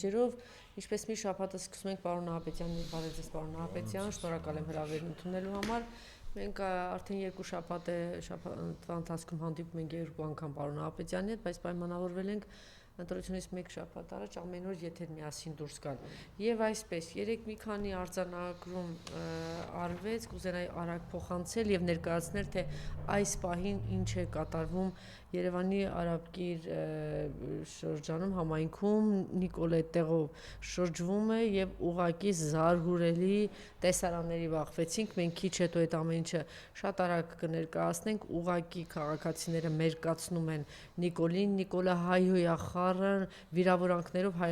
Ջերով ինչպես մի շաբաթը սկսում ենք պարոն Նահապետյանի, բարև ձեզ պարոն Նահապետյան, շնորհակալ եմ հրավերն ընդունելու համար։ Մենք արդեն երկու շաբաթ է շաբաթվա ընթացքում հանդիպում ենք երկու անգամ պարոն Նահապետյանի հետ, բայց պայմանավորվել ենք ընտրությունից մեկ շաբաթ առաջ ամեն օր եթեր միասին դուրս գալ։ Եվ այսպես, երեք մի քանի արձանագրում արվեց, կուզենայի արագ փոխանցել եւ ներկայացնել, թե այս պահին ինչ է կատարվում Երևանի Արաբկիր շրջանում համայնքում Նիկոլե տեղով շրջվում է եւ ուղակի զարհուրելի տեսարանների բախվեցինք, մենք քիչ հետո այդ ամեն ինչը շատ արագ կներկայացնենք, ուղակի քաղաքացիները մերկացնում են Նիկոլին, Նիկոլը հայհոյախառը վիրավորանքներով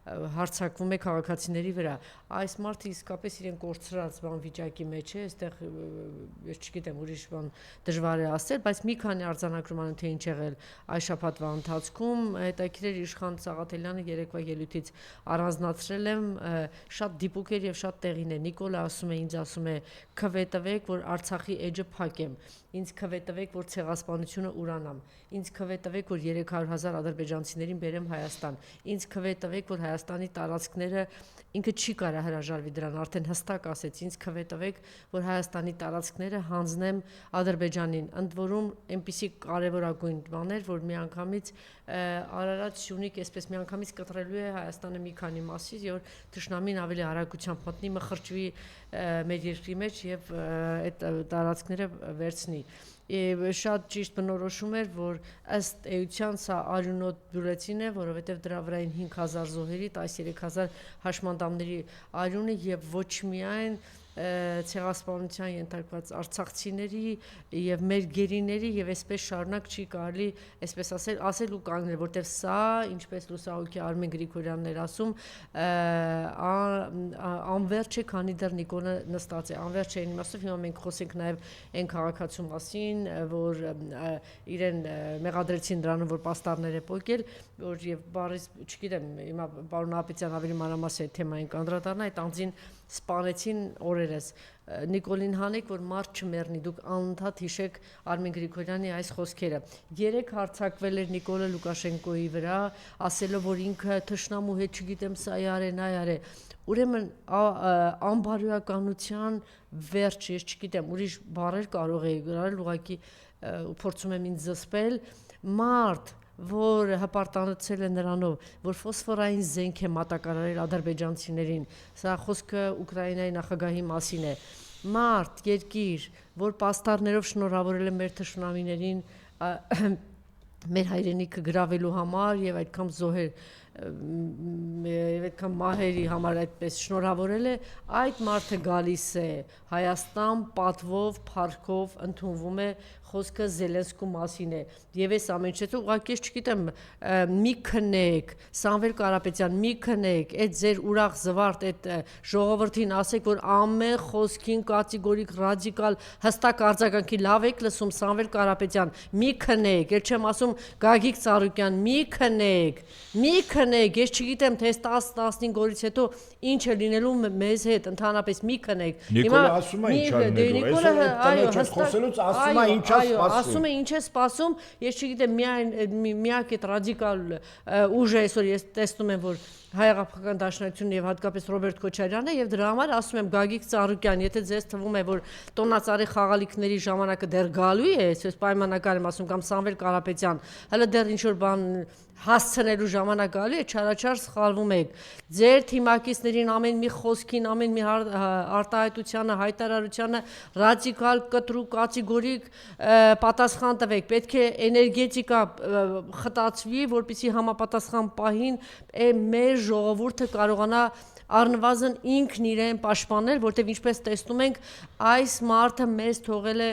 հարցակվում է քաղաքացիների վրա։ Այս մարդը իսկապես իրեն կորցրած բան վիճակի մեջ է, այստեղ ես չգիտեմ ուրիշ բան դժվար է ասել, բայց մի քանի արձանագրում թե ինչ եղել այս շաբաթվա ընթացքում, հետաքրքիր Իշխան Սաղաթելյանը երեկվա ելույթից առանձնացրել եմ, շատ դիպուկ էր եւ շատ տեղին է։ Նիկոլը ինձ ասում է քվետվեք, որ Արցախի էջը փակեմ, ինձ քվետվեք, որ ցեղասպանությունը ուրանամ, ինձ քվետվեք, որ 300,000 ադրբեջանցիներին բերեմ Հայաստան, ինձ քվետվեք, որ Հայաստանի տարածքները ինքը չի կարա հրաժարվի դրան, արդեն հստակ ասեց, ինձ քվետվեք, որ Հայաստանի տարածքները հանձնեմ Ադրբեջանին, ընդ որում այնպիսի կարևորագույն բաներ, որ միանգամից Արարատ Սյունիք այսպես միանգամից կտրելու է Հայաստանը մի քանի մասից, որ թշնամին ավելի արագությամբ մտնի, մխրճվի մեր երկրի մեջ եւ այդ տարածքները վերցնի։ Շատ ճիշտ բնորոշում էր, որ ըստ էության սա արյունոտ բյուլետին է, որովհետև դրա վրային 5,000 զոհերի, 13,000 հաշմանդամների արյունը եւ ոչ միայն ցեղասպանության ենթարկված արցախցիների եւ մեր գերիների եւ այսպես շարունակ չի կարելի այսպես ասել ու կանգնել, որտեվ սա, ինչպես լուսահոգի Արմեն Գրիգորյանն էր ասում, անվերջ է, քանի դեռ Նիկոլը նստած է, անվերջ է իմաստով, հիմա մենք խոսենք նաեւ այն քաղաքացու մասին, որ իրեն մեղադրեցին դրանում, որ պաստառներ է պոկել, որ եւ բարից, չգիտեմ, հիմա պարոն Նահապետյան ավելի մանրամասն է թեմային կանդրադառնա, այդ անձին սպանեցին օրերս Նիկոլին հանեք, որ մարդ չմեռնի, դուք անընդհատ հիշեք Արմեն Գրիգորյանի այս խոսքերը։ Երեք հարձակվել էր Նիկոլը Լուկաշենկոյի վրա, ասելով, որ ինքը թշնամու հետ չգիտեմ սա արե, նա արե։ Ուրեմն անբարոյականության վերջ, ես չգիտեմ, ուրիշ բառեր կարող էի գրել, ուղղակի փորձում եմ ինձ զսպել, մարդ որ հպարտանացել է նրանով, որ ֆոսֆորային զենք է մատակարարել ադրբեջանցիներին, սա խոսքը Ուկրաինայի նախագահի մասին է, մարդ, երկիր, որ պաստառներով շնորհավորել է մեր թշնամիներին մեր հայրենիքը գրավելու համար եւ այդքան զոհեր եւ այդքան մահերի համար այդպես շնորհավորել է, այդ մարդը գալիս է Հայաստան պատվով, փառքով ընդունվում է, խոսքը Զելենսկու մասին է եւ այս ամեն ինչը ուղղակի ես չգիտեմ մի քնեք Սամվել Կարապետյան մի քնեք այդ ձեր ուրախ զվարթ այդ ժողովրդին ասեք որ ամեն խոսքին կատեգորիկ ռադիկալ հստակ արձագանքի լավ եք լսում Սամվել Կարապետյան մի քնեք ել չեմ ասում Գագիկ Ծառուկյան մի քնեք ես չգիտեմ թե 10-15 օրից հետո ինչ է լինելու մեզ հետ ընդհանրապես մի քնեք Նիկոլը ասում է ինչ անելու այսօր խոսելուց ասում է ինչ ասում է ինչ է սպասում, ես չգիտեմ միակ այդ ռադիկալ ուժը այսօր ես տեսնում եմ, որ Հայ-Աղափական դաշնակցությունն եւ հատկապես Ռոբերտ Քոչարյանը եւ դրա համար ասում եմ Գագիկ Ծառուկյան, եթե ձեզ թվում է, որ տոնածառի խաղալիքների ժամանակը դեռ գալու է, այսպես պայմանական եմ ասում կամ Սամվել Կարապետյան, հələ դեռ ինչ որ բան հասցնելու ժամանակ գալու է, չարաչար սխալվում եք։ Ձեր թիմակիցներին ամեն մի խոսքին, ամեն մի արտահայտությանը, հայտարարությանը ռադիկալ, կտրուկ, կատեգորիկ պատասխան տվեք։ Պետք է էներգետիկա խտացվի, որպեսզի համապատասխան պահին մեր ժողովուրդը կարողանա առնվազն ինքն իրեն պաշտպանել, որտեղ ինչպես տեսնում ենք, այս մարդը մեզ թողել է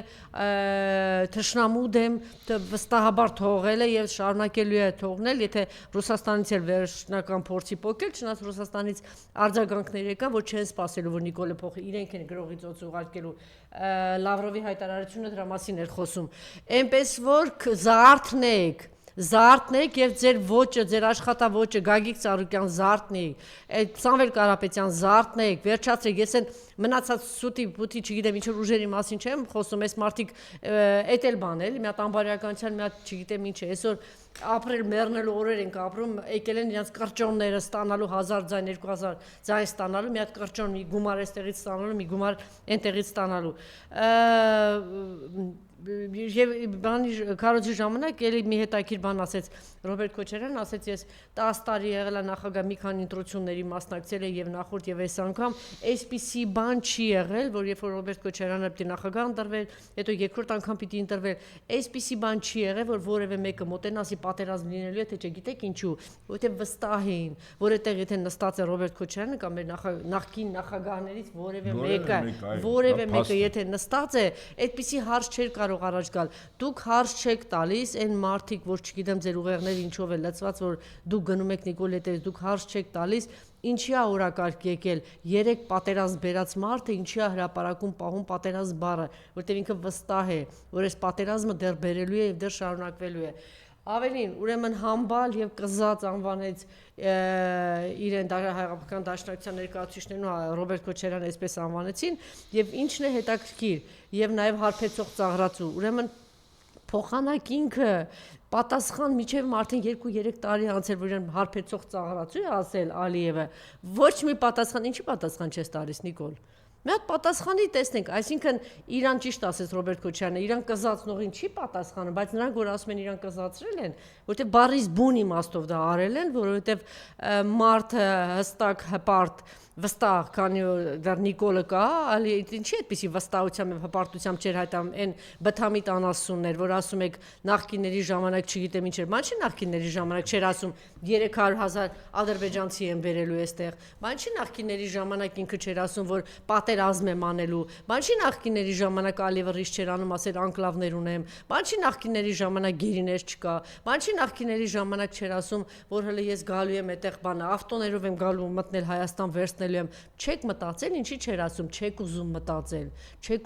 թշնամու դեմ վստահաբար թողել է եւ շարունակելու է թողնել, եթե Ռուսաստանից էլ վերջնական փորձի փոքել, չնայած Ռուսաստանից արձագանքներ եկան, որ չեն սպասելու, որ Նիկոլը փոխի, իրենք են գրողի ծոց ուղարկելու Լավրովի հայտարարությունը դրա մասին էր խոսում։ Էնպես որ զարթնեք Զարթնեք եւ ձեր ոճը, ձեր աշխատավոճը Գագիկ Ծառուկյան զարթնեք, Սամվել Կարապետյան զարթնեք, վերջացրեք, ես այն մնացած սուտի բութի չգիտեմ ինչ որ ուժերի մասին չեմ խոսում, այս մարդիկ էդ էլ բան էլի, մի հատ անբարոյականության, մի հատ չգիտեմ ինչ է, այսօր ապրել մեռնելու օրեր ենք ապրում, եկել են իրենց կրճոնները ստանալու 1000 ձայն, 2000 ձայն ստանալու, մի հատ կրճոն, մի գումար այստեղից ստանալու, մի գումար այնտեղից ստանալու։ Եվ բանի քարոզի ժամանակ էլի մի հետաքրքիր բան ասեց Ռոբերտ Քոչարյանն, ասեց ես 10 տարի եղել եմ նախագահ մի քանի ընտրությունների մասնակցել եմ եւ նախորդ եւ այս անգամ այսպիսի բան չի եղել, որ երբ որ Ռոբերտ Քոչարյանը պիտի նախագահ ընտրվեր, հետո երկրորդ անգամ պիտի ընտրվեր, այսպիսի բան չի եղել, որ որևէ մեկը մոտենասի պատերազմ լինելու է, թե չգիտեք ինչու, որովհետեւ վստահ էին, որ այդտեղ եթե նստած է Ռոբերտ Քոչարյանը կամ մեր նախկին նախագահներից որևէ մեկը եթե նստած է, այդպիսի հարց չէր կարող առաջ գալ։ Դուք հարց չեք տալիս այն մարդիկ, որ չգիտեմ ձեր ուղեղները ինչով է լցված, որ դուք գնում եք Նիկոլետից, դուք հարց չեք տալիս, ինչի է օրակարգ եկել 3 պատերազմ բերած մարդը, ինչի է հրապարակում պահում պատերազմ բառը, որտեղ ինքը վստահ է, որ այս պատերազմը դեռ բերելու է եւ դեռ շարունակվելու է։ Ավելին, ուրեմն համբալ եւ կզած անվանեց իրեն հայկական դաշնակցության ներկայացուցիչներն Ռոբերտ Քոչարյանը այսպես անվանեցին եւ ինչն է հետաքրքիր եւ նաեւ հարբեցող ծաղրացու ուրեմն փոխանակ ինքը պատասխան միջև արդեն 2-3 տարի անցել որ իրեն հարբեցող ծաղրացու է ասել Ալիևը ոչ մի պատասխան ինչի պատասխան չես տալիս Նիկոլ Մի հատ պատասխանի տեսնենք, այսինքն իրան ճիշտ ասեց Ռոբերտ Քոչարյանը, իրան կզածնողին չի պատասխանում, բայց նրանք որ ասում են իրան կզածրել են, որտեղ բառից բուն իմաստով դա արել են, որովհետև մարդը հստակ հպարտ վստահ, քանի դեռ Նիկոլը կա, ալի ինչի այդպեսի վստահությամբ եւ հպարտությամբ չէր հայտարարում այն բթամիտ անասուններ, որ ասում եք նախկինների ժամանակ չգիտեմ ինչ էր, ման չի նախկինների ժամանակ չէր ասում 300,000 ադրբեջանցի են բերելու այստեղ, ման չի նախկինների ժամանակ ինքը չէր ասում, որ պատերազմ եմ անելու, ման չի նախկինների ժամանակ Ալիևը ռիսկ չէր անում, ասել անկլավներ ունեմ, ման չի նախկիների ժամանակ գերիներ չկա, ման չի նախկիների ժամանակ չէր ասում, որ հələ ես գալու եմ այդտեղ բանը, ավտոներով եմ գալու մտնել Հայաստան վերցնել Չեք մտածել, ինչի չէր ասում, չեք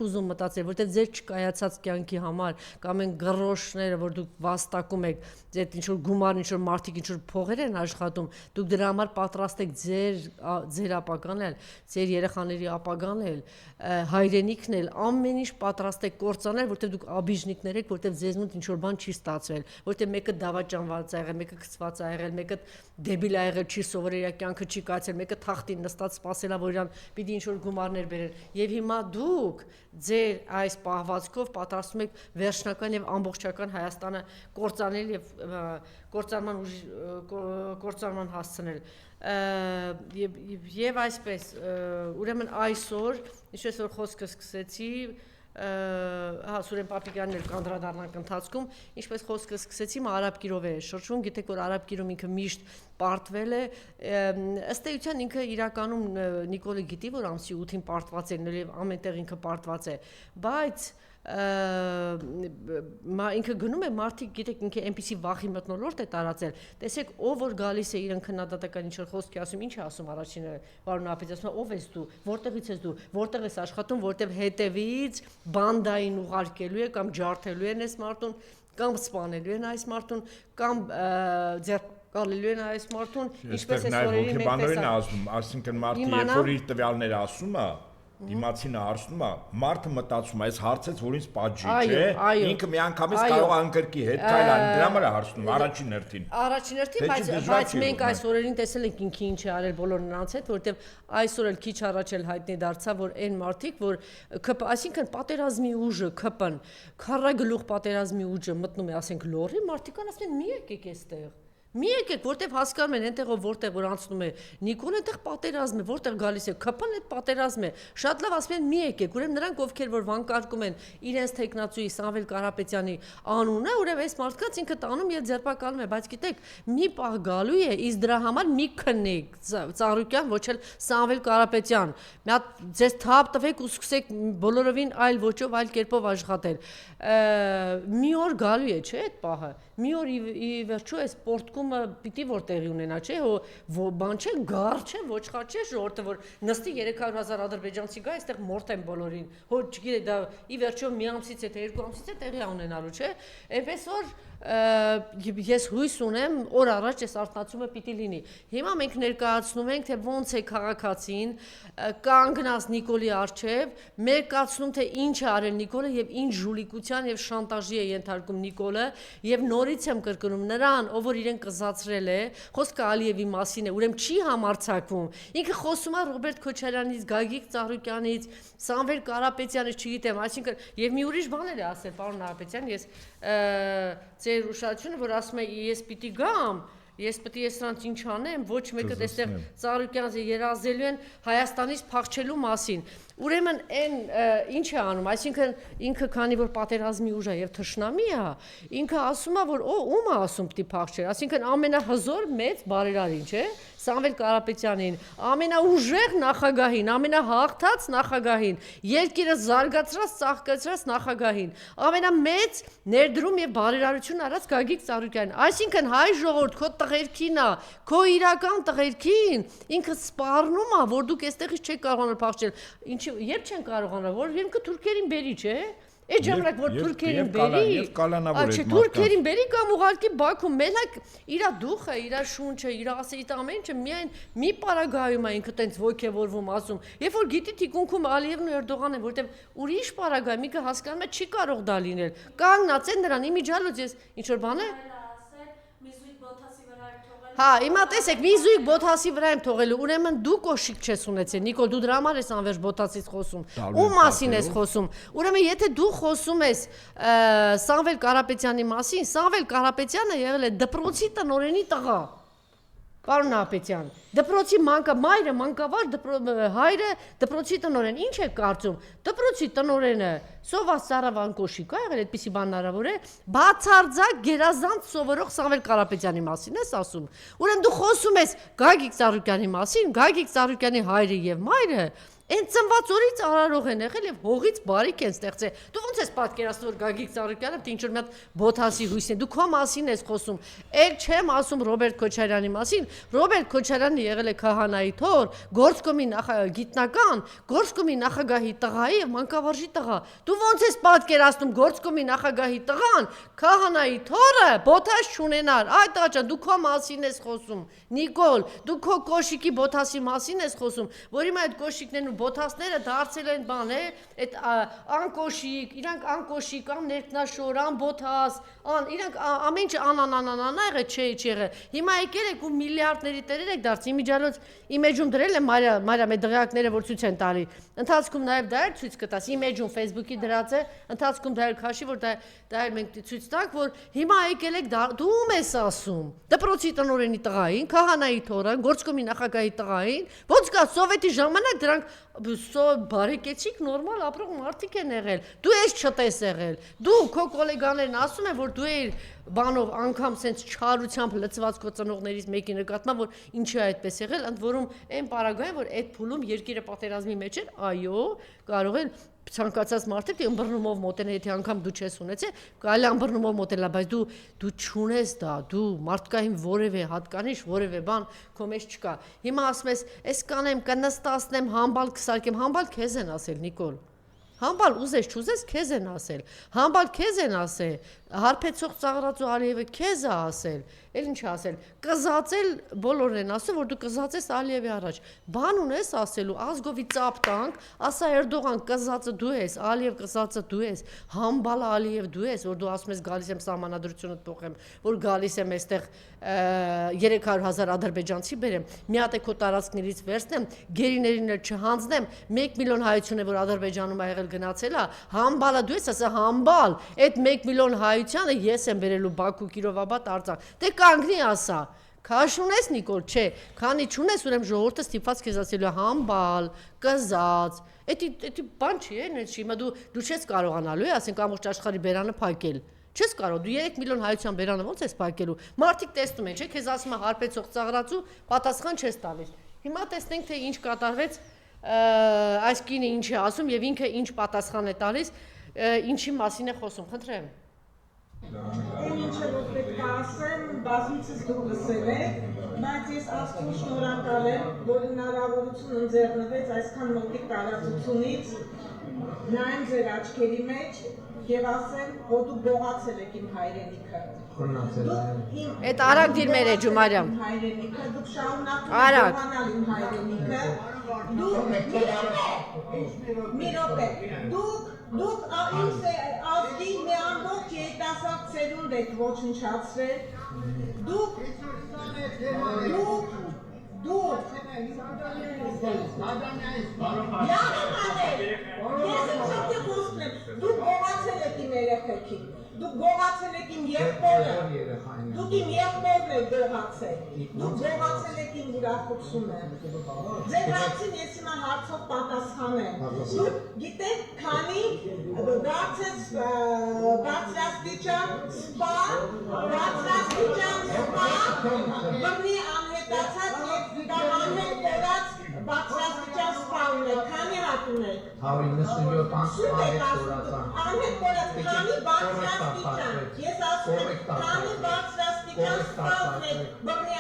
ուզում մտածել, որտեղ ձեր չկայացած կյանքի համար կամ այն գրոշները, որ դուք վաստակում եք, ձեր ինչ որ գումար, ինչ որ մարդիկ ինչ որ փողեր են աշխատում, դուք դրա համար պատրաստ եք ձեր ապագան էլ, ձեր երեխաների ապագան էլ, հայրենիքն էլ, ամեն ինչ պատրաստ եք կործանել, որտեղ դուք աբիժնիկներ եք, որտեղ ձեզնուց ինչ որ բան չի ստացվել, որտեղ մեկը դավաճանված է եղել, մեկը գցված է եղել, մեկը դեբիլ է եղել, չի սովորել, իր կյանքը չի կայացել, մեկը թախտին նստած սպասելա, որ իրան պիտի ինչ-որ գումարներ բերեն, եւ հիմա դուք ձեր այս պահվածքով պատրաստում եք վերջնական եւ ամբողջական Հայաստանը կործանել եւ կործանման հասցնել եւ այսպես ուրեմն այսօր ինչպես որ խոսքը սկսեցի Սուրեն Պապիկյանն էլ կանդրադառնանք ընթացքում, ինչպես խոսքը սկսեցի, Արաբ Կիրով է շրջում, գիտեք որ Արաբ Կիրում ինքը միշտ պարտվել է, ըստ էության ինքը իրականում Նիկոլը գիտի, որ ամսի 8-ին պարտված է, եւ ամենտեղ ինքը պարտված է, բայց ինքը գնում է մարդիկ գիտեք ինքը այնպիսի վախի մթնոլորտ է տարածել տեսեք ով որ գալիս է իրեն քննադատական ինչ որ խոսքի ասում ինչ է ասում առաջինը բարոն Ապետ ասում ով ես դու որտեղից ես դու որտեղ ես աշխատում որտեղ հետևից բանդային ուղարկելու է կամ ջարդելու են այս մարդուն կամ սպանելու են այս մարդուն կամ Գալիլեն այս մարդուն ինչպես է սորերի մենք ասում այսինքն մարդը երբ որ իր տվյալները ասում է Դիմացինը հարցնում է, մարդը մտածում է, այս հարցից որ ինձ պատժի, չէ, ինքը միանգամից կարող է անկրկի հետ քայլան, դրա համար է հարցնում առաջին հերթին, բայց մենք այս օրերին տեսել ենք ինքը ինչ է արել բոլոր նրանց հետ, որովհետև այսօր էլ քիչ առաջ էլ հայտնի դարձավ, որ այն մարդիկ, որ այսինքն պատերազմի ուժը, ԿՊ-ն, քառագլուխ պատերազմի ուժը մտնում է, ասենք լորի, մարդիկ ասում են մի եկեք այստեղ Մի եկեք, որտեղ հասկանում են այնտեղով որտեղ որ անցնում է Նիկոլ այնտեղ պատերազմ է, որտեղ գալիս է ԿՊ-ն այդ պատերազմ է։ Շատ լավ ասում են մի եկեք, ուրեմն նրանք ովքեր որ վանկարկում են իրենց տեխնացուի Սամվել Կարապետյանի անունը, ուրեմն այս մարդկանց ինքը տանում եւ ձերբակալում է, բայց գիտեք, մի պահ գալու է, իսկ դրա համար մի քննեք Ծառուկյան, ոչ էլ Սամվել Կարապետյան։ Մի հատ ձեզ թափ տվեք ու սկսեք բոլորովին այլ ոճով, այլ կերպով աշխատել։ Մի օր գալու է, չէ՞ այդ պահը։ Մի օր ի վերջո այս պորտկումը պիտի որ տեղի ունենա, չէ՞, բան չէ, գար չէ, ոչխար չէ, ժողովուրդը որ նստի 300,000 ադրբեջանցի գա, այստեղ մորթեն բոլորին։ Հո չգիտեք, դա ի վերջո մի ամսից է թե երկու ամսից է տեղի ունենալու, չէ՞։ Այնպես որ ես հույս ունեմ օր առաջ այս արթնացումը պիտի լինի։ Հիմա մենք ներկայացնում ենք, թե ոնց է քաղաքացին կանգնած Նիկոլի առջև, մերկացնում թե ինչ է արել Նիկոլը եւ ինչ ժուլիկության եւ շանտաժի է ենթարկում Նիկոլը եւ նորից եմ կրկնում նրան, ով որ իրեն կզացրել է, խոսքը Ալիևի մասին է, ուրեմն չի համարձակվում։ Ինքը խոսում է Ռոբերտ Քոչարյանից, Գագիկ Ծառուկյանից, Սամվել Կարապետյանից, չգիտեմ, այսինքն եւ մի ուրիշ բաներ է ասել պարոն Նահապետյան, ես ձեր ուշադրությունը, որ ասում է ես պիտի գամ, ես պետք է սրանց ինչ անեմ, ոչ մեկը այստեղ Ծառուկյանը երազելու են Հայաստանից փախչելու մասին։ Ուրեմն այն ինչ է անում, այսինքն ինքը քանի որ պատերազմի ուժ է եւ թշնամի է, ինքը ասում է որ ում է ասում պիտի փախչեր, այսինքն ամենահզոր մեծ բարերարին, չէ՞, Սամվել Կարապետյանին, ամենաուժեղ նախագահին, ամենահաղթած նախագահին, երկիրը զարգացրած, ծաղկացրած նախագահին, ամենամեծ ներդրում եւ բարերարություն արած Գագիկ Ծառուկյանին, այսինքն հայ ժողովուրդ քո տղերքին է, քո իրական տղերքին, ինքը սպառնում է, որ դուք այստեղից չեք կարողանալ փախչել, ինչի երբ չեն կարողանալ, որ ինքը թուրքերին բերի, չէ՞։ Այդ ժամանակ որ թուրքերին բերի, թուրքերին բերի կամ ուղղակի Բաքվում մենակ իր դուխը, իր շունչը, իր ասելիքը ամեն ինչը միայն մի պարագայում է ինքը տենց ոգևորվում ասում։ Երբ որ գիտի թիկունքում Ալիևն ու Էրդողանն են, որտեվ ուրիշ պարագայ միկը հասկանում է չի կարող դա լինել։ Կանգնած են նրան իմիջիալոց ես ինչ որ բան է։ Հա, հիմա տեսեք, մի զույգ Բոթասի վրա եմ թողելու, ուրեմն դու կոշիկ չես ունեցել, Նիկոլ, դու դրա համար ես անվերջ Բոթասից խոսում, ում մասին ես խոսում, ուրեմն եթե դու խոսում ես Սամվել Կարապետյանի մասին, Սամվել Կարապետյանը եղել է դպրոցի տնօրենի տղա, պարոն Նահապետյան, դպրոցի մայրը մանկավար, հայրը դպրոցի տնօրեն, ինչ եք կարծում, դպրոցի տնօրենը սոված ծառավան կոշիկ է եղել, այդպիսի բան հնարավոր է, բացարձակ գերազանց սովորող Սամվել Կարապետյանի մասին ես ասում, ուրեմն դու խոսում ես Գագիկ Ծառուկյանի մասին, Գագիկ Ծառուկյանի հայրը եւ մայրը Այն ծնված օրից արարող են եղել եւ հողից բարիք են ստեղծել։ Դու ո՞նց ես պատկերացնում որ Գագիկ Ծառուկյանը ինչ որ մի հատ Բոթասի հույսն է։ Դու քո մասին ես խոսում։ Էլ չեմ ասում Ռոբերտ Քոչարյանի մասին։ Ռոբերտ Քոչարյանը եղել է քահանայի թոր, Գործկոմի գիտնական, Գործկոմի նախագահի տղայի եւ մանկավարժի տղա։ Դու ո՞նց ես պատկերացնում Գործկոմի նախագահի տղան քահանայի թորը Բոթաս չունենար։ Այդ աջա դու քո մասին ես խոսում։ Նիկոլ, դու քո կոշիկի Բոթասի մասին ես խոսում, որի մայր այդ կոշիկներն ու Բոթասները դարձել են բան է, այդ անկոշիկ, իրանք անկոշիկ, ան ներքնաշոր, ան Բոթաս, իրանք ամեն ինչ անանանանանա եղել, չէ եղել։ Հիմա եկել եք ու միլիարդների տերեր եք դարձ, իմիջիալոց իմեջում դրել են Մարիա մեր դղյակները, որ ցույց են տալի։ Ընթացքում նաև դա էլ ցույց կտաս, իմեջում Facebook-ի դրած է, ընթացքում դա էլ քաշի, որ դա էլ մենք ցույց տանք, որ հիմա եկել եք դու ում ես ասում։ Դպրոցի տնօրենի տղային, քահանայի թորան, Գործկոմի նախագահի տղային, ոնց կա սովետի ժամանակ դրանք բարեկեցիկ նորմալ ապրող մարդիկ են եղել։ Դու ես չտես եղել։ Դու քո գոլեգաներն ասում են, որ դու ես բանով անգամ սենց չարությամբ լծված քո ծնողներից մեկի նկատմամբ, որ ինչի է այդպես եղել, ընդ որում այն պարագայում, որ այդ փուլում երկիրը պատերազմի մեջ էր, այո, կարող են ցանկացած մարդիկ դե ըմբռնումով մոտենա, եթե անգամ դու չես ունեցել, կարելի ըմբռնումով մոտենա, բայց դու չունես դա, դու մարդկային որևէ հատկանիշ, որևէ բան քո մեջ չկա։ Հիմա ասում ես, «Էս կանեմ, կնստացնեմ, համբալ կսարքեմ», համբալ քեզ են ասել, Նիկոլ։ Համբալ ուզես չուզես քեզ են ասել։ Համբալ քեզ են ասել, հարբեցող ծաղրածու Ալիևը քեզ է ասել։ Էլ ինչ ասել, կզածել բոլորն են ասում, որ դու կզածես Ալիևի առաջ։ Բան ունես ասելու, ազգովի ծափ տանք, ասա Էրդողան կզածը դու ես, Ալիև կզածը դու ես, Համբալ Ալիև դու ես, որ դու ասում ես գալիս եմ սահմանադրությունը փոխեմ, որ գալիս եմ այստեղ 300,000 ադրբեջանցի բերեմ, մի հատ է քո տարածքներից վերցնեմ, գերիներին էլ չհանձնեմ, 1 միլիոն հայություն է որ Ադրբեջանում ա եղել գնացել է, Համբալը դու ես, ասա Համբալ, այդ 1 միլիոն հայությանը ես եմ բերելու Բաքու, Կիրովաբադ, Արցախ։ Դե կանգնի ասա, քաշ ունես Նիկոլ, չէ, քանի չունես ուրեմն ժողովուրդը ստիպված քեզ ասելու է Համբալ, կզած, էդի բան չի է, հիմա դու չես կարողանալու է, ասենք ամբողջ աշխարհի բերանը փակել։ Չես կարող, դու 3 միլիոն հայության բերանը ո՞նց ես փակելու։ Մարդիկ տեսնում են, չէ, քեզ ասում է հարբեցող ծաղրածու, պատասխան չես տալիս։ Հիմա տեսնենք թե ինչ կատարվեց, այս կինը ինչ է ասում եւ ինքը ինչ պատասխան է տալիս, ինչի մասին է խոսում, խնդրեմ։ Այն ինչը որ պետք է ասեմ, բազմիցս դուք լսել եք, բայց ես Աստծուն շնորհակալ եմ, որ հնարավորություն ընձեռնվեց այսքան մոտիկ տարածությունից նայեմ ձեր աչքերի մեջ եւ ասեմ, որ դուք գողացել եք իմ հայրենիքը։ Այդ արագ դիրմեր է Ջումարյան։ Դուք շարունակում Արագ։ գողանալ իմ հայրենիքը։ Մի րոպե։ Դուք ինձ ազգի մի ամբողջ երիտասարդ սերունդ եք ոչնչացրել։ Դուք Դուք գողացել եք իմ երեխեքին, դուք գողացել եք իմ եղբորը, դուք իմ եղբորն եք գողացել, դուք գողացել եք իմ ուրախությունը, ձեր հարցին ես հիմա հարցով պատասխանեմ, դուք գիտեք քանի դարձեց բարձրաստիճան սպա, բռնի անհետացած և կամ անհետ կորած բարձրաստիճան սպա ունեք, քանի հատ ունեք, 197 անհետ կորած քանի բարձրաստիճան, ես ասում եմ քանի բարձրաստիճան սպա ունեք, բռնի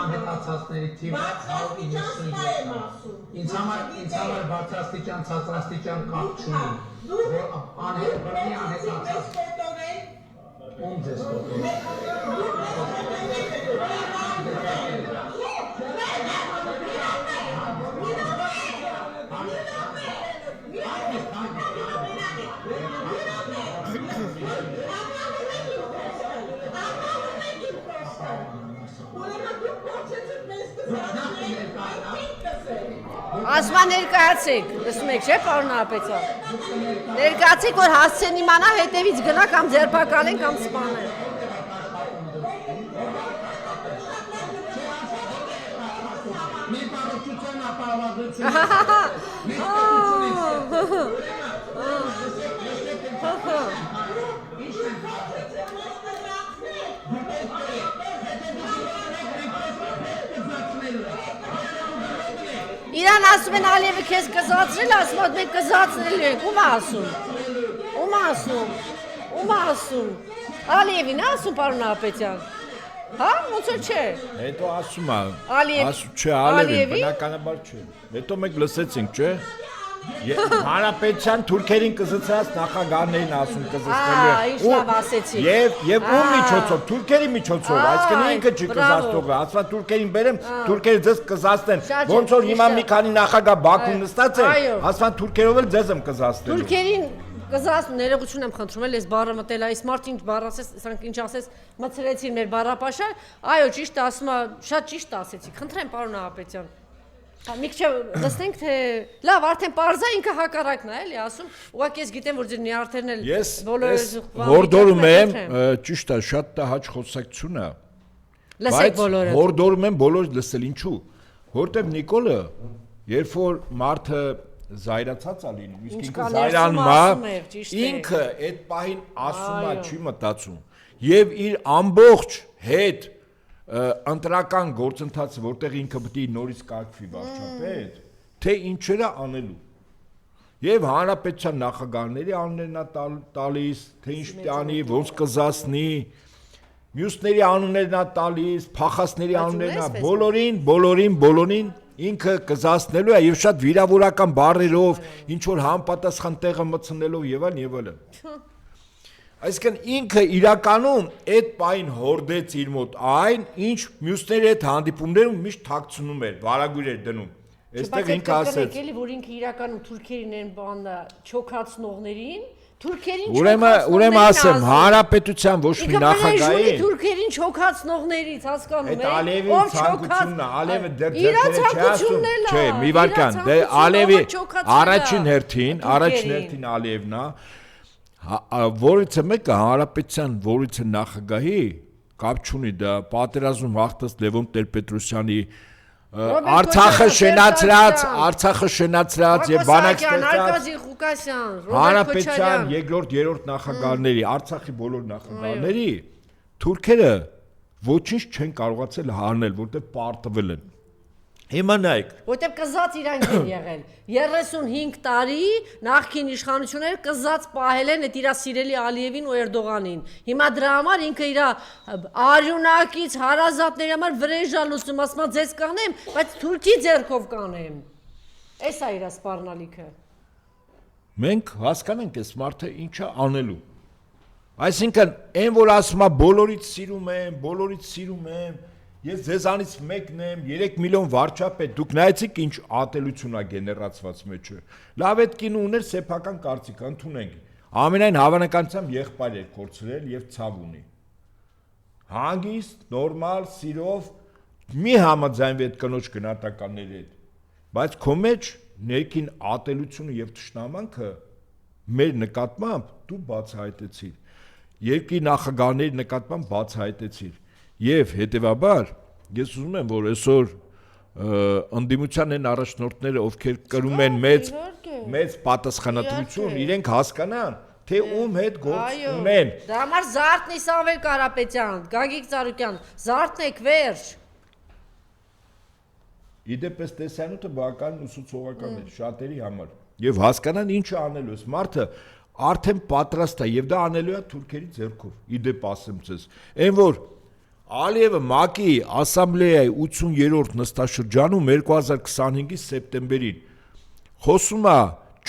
անհետացածների թիվը 197 Ինձ համար բարձրաստիճան, ցածրաստիճան կապ չունի, որ բռնի անհետացած ում ձեզ կոտորել Ասմա ներկայացեք, լսում եք չէ, պարոն Նահապետյան։ Ներկայացեք, որ հասցեն իմանա հետևից գնա կամ ձերբակալեն կամ սպանեն։ Մի բարոյցության ապահովագրություն Իրան ասում են Ալիևը քեզ կզացրել, ասում ότι մենք կզացնելու ենք, ում ասում, Ալիևին ասում, պարոն Նահապետյան, հա, ոնց որ չէ։ Հետո ասում է, չէ, Ալիևին, բնականաբար չէ, հետո մենք լսեցինք, չէ, Հանրապետության թուրքերին կզծած նախագահներին ասում ինչ լավ ասեցիք։ Եվ ում միջոցով, թուրքերի միջոցով, այսինքն ինքը չի կզածողը, ասવા թուրքերին բերեմ, թուրքերը ձեզ կզածնեն, ոնց որ հիմա մի քանի նախագահ Բաքվում նստած է, ասવા թուրքերով էլ ձեզ եմ կզածնելու։ Թուրքերին կզածն ներողություն եմ խնդրում, ես բառը մտել, այս մարդ ինչ բառ ասես, սրանք ինչ ասես, մցրեցին մեր բառապաշը, այո, ճիշտ ասում է, շատ ճիշտ ասեցիք, խնդրեմ պարոն Նահապետյան։ Մի քիչ լսենք թե լավ արդեն parza ինքը հակառակն է էլի ասում ուղղակի ես գիտեմ որ ձեր նյարդերն էլ բոլորը հորդորում եմ ճիշտ է շատ տհաճ խոսակցություն է լսեք բոլորը հորդորում եմ բոլորը լսել ինչու որտեվ Նիկոլը երբ որ մարդը զայրացած է լինում իսկ ինքը զայրանում է ինքը այդ պահին ասում է չի մտածում եւ իր ամբողջ հետ ընտրական գործընթացը, որտեղ ինքը պետք է նորից կարգվի վարչապետ, թե ինչեր է անելու։ Եվ հանրապետության նախագահների անուններն է տալիս, թե ինչ պիտի անի, ոնց կզասնի, մյուսների անուններն է տալիս, փախածների անուններն է, բոլորին ինքը կզասնելու է եւ շատ վիրավորական բառերով, ինչ որ համապատասխան տեղը մտցնելով եւ այլն։ Այսինքն ինքը իրականում այդ պայն հորդեց իր մոտ այն, ինչ մյուսների հետ հանդիպումներում միշտ թաքցնում էր, վարագույր էր դնում։ Այստեղ ինքը ասեց, որ ինքը իրականում թուրքերին են բանը չոքացնողներին, թուրքերին ուրեմն ասեմ, հանրապետության ոչ մի նախագահի թուրքերին չոքացնողներից հասկանում եք։ Այդ Ալիևի ցանկությունն է, Ալիևը դեռ ձեռքերը չի ասում։ Չէ, մի վարքան, դե Ալիևի առաջին հերթին Ալիևն է որից է մեկը հանրապետության որից է նախագահի կապ չունի դա պատերազմ հաղթած Լևոն Տեր-Պետրոսյանի Արցախը շենացրած եւ բանակ ստեղծած հանրապետության երկրորդ երրորդ նախագահների Արցախի բոլոր նախագահների թուրքերը ոչինչ չեն կարողացել հանել որտեղ պարտվել են Հիմա նայեք որտեղ կզած իրանք են եղել 35 տարի նախկին իշխանությունները կզած պահել են այդ իր սիրելի Ալիևին ու Էրդողանին հիմա դրա համար ինքը իր արյունակից հարազատների համար վրեժա լուծում ասում ձեզ կանեմ բայց թուրքի ձեռքով կանեմ էս է իր սպառնալիքը մենք հասկանանք այս մարդը ինչա անելու Այսինքն, այն որ ասում է բոլորից սիրում եմ, ես ձեզանից մեկն եմ, 3 միլիոն վարչապետ, դուք նայեցիք ինչ ատելություն է գեներացված մեջը։ Լավ այդ կինը ուներ սեփական կարծիք, ընդունենք։ Ամենայն հավանականությամբ եղբայր էր կորցրել եւ ցավ ունի։ Հանգիստ, նորմալ, սիրով մի համաձայնվի այդ կնոջ գնահատականների հետ։ Բայց քո մեջ ներքին ատելությունը եւ թշնամանքը մեր նկատմամբ դու բացահայտեցիր։ Երկրի նախագահների նկատմամբ բացահայտեցիր։ Եվ հետևաբար ես ուզում եմ, որ այսօր ընդդիմության են առաջնորդները, ովքեր կրում են մեծ պատասխանատվություն, իրենք հասկանան, թե ում հետ գործ ունեն։ Դա համար զարթն է Սամվել Կարապետյան, Գագիկ Ծառուկյան, զարթնեք վերջ։ Իդեպ այս տեսանյութը բավական ուսուցողական է շատերի համար։ Եվ հասկանան ինչ անելու է։ Մարդը արդեն պատրաստ է եւ դա անելու է թուրքերի ձեռքով։ Իդեպ ասեմ ձեզ, այն որ Ալիևը ՄԱԿ-ի ասամբլեայի 80-րդ նստաշրջանում 2025-ի սեպտեմբերին խոսում է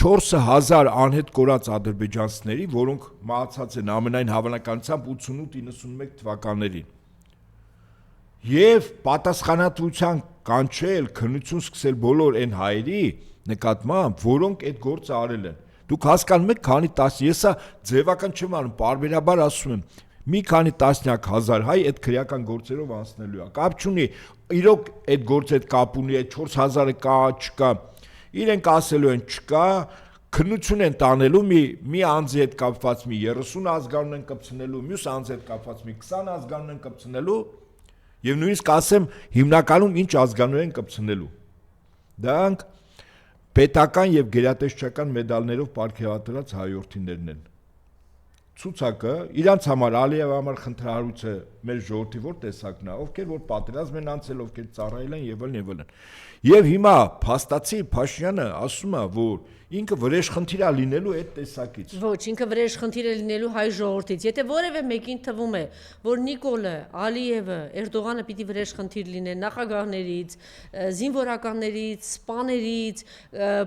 4000 անհետ կորած ադրբեջանցիների, որոնք մահացած են ամենայն հավանականությամբ 88-91 թվականներին։ Եվ պատասխանատվության կանչել, քննություն սկսել բոլոր այն հայերի նկատմամբ, որոնք այդ գործը արել են։ Դուք հասկանում եք, քանի ես ձևական չեմ անում, պարբերաբար ասում եմ, մի քանի տասնյակ հազար հայ այդ քրեական գործերով անցնելու է։ Կապ չունի, իրոք այդ գործը հետ կապ ունի, այդ 4000-ը կա, չկա։ Իրենք ասելու են չկա, քննություն են տանելու մի անձի հետ կապված մի 30 ազգանուն են կպցնելու, մյուս անձի հետ կապված մի 20 ազգանուն են կպցնելու, եւ նույնիսկ ասեմ հիմնականում ինչ ազգանուն են կպցնելու։ Դրանք պետական եւ գերատեսչական մեդալներով պարգևատրված հայորդիներն են։ Ցուցակը իրանց համար Ալիևի համար խնդրահարույցը մեր ժողովրդի որ տեսակն է, ովքեր որ պատերազմ են անցել, ովքեր ծառայել են եւ այլն։ Եվ հիմա փաստացի Փաշինյանը ասում է, որ ինքը վրեժխնդիր է լինելու այդ տեսակից։ Ոչ, ինքը վրեժխնդիր է լինելու հայ ժողովրդից։ Եթե որևէ մեկին թվում է, որ Նիկոլը, Ալիևը, Էրդողանը պիտի վրեժխնդիր լինեն նախագահներից, զինվորականներից, սպաներից,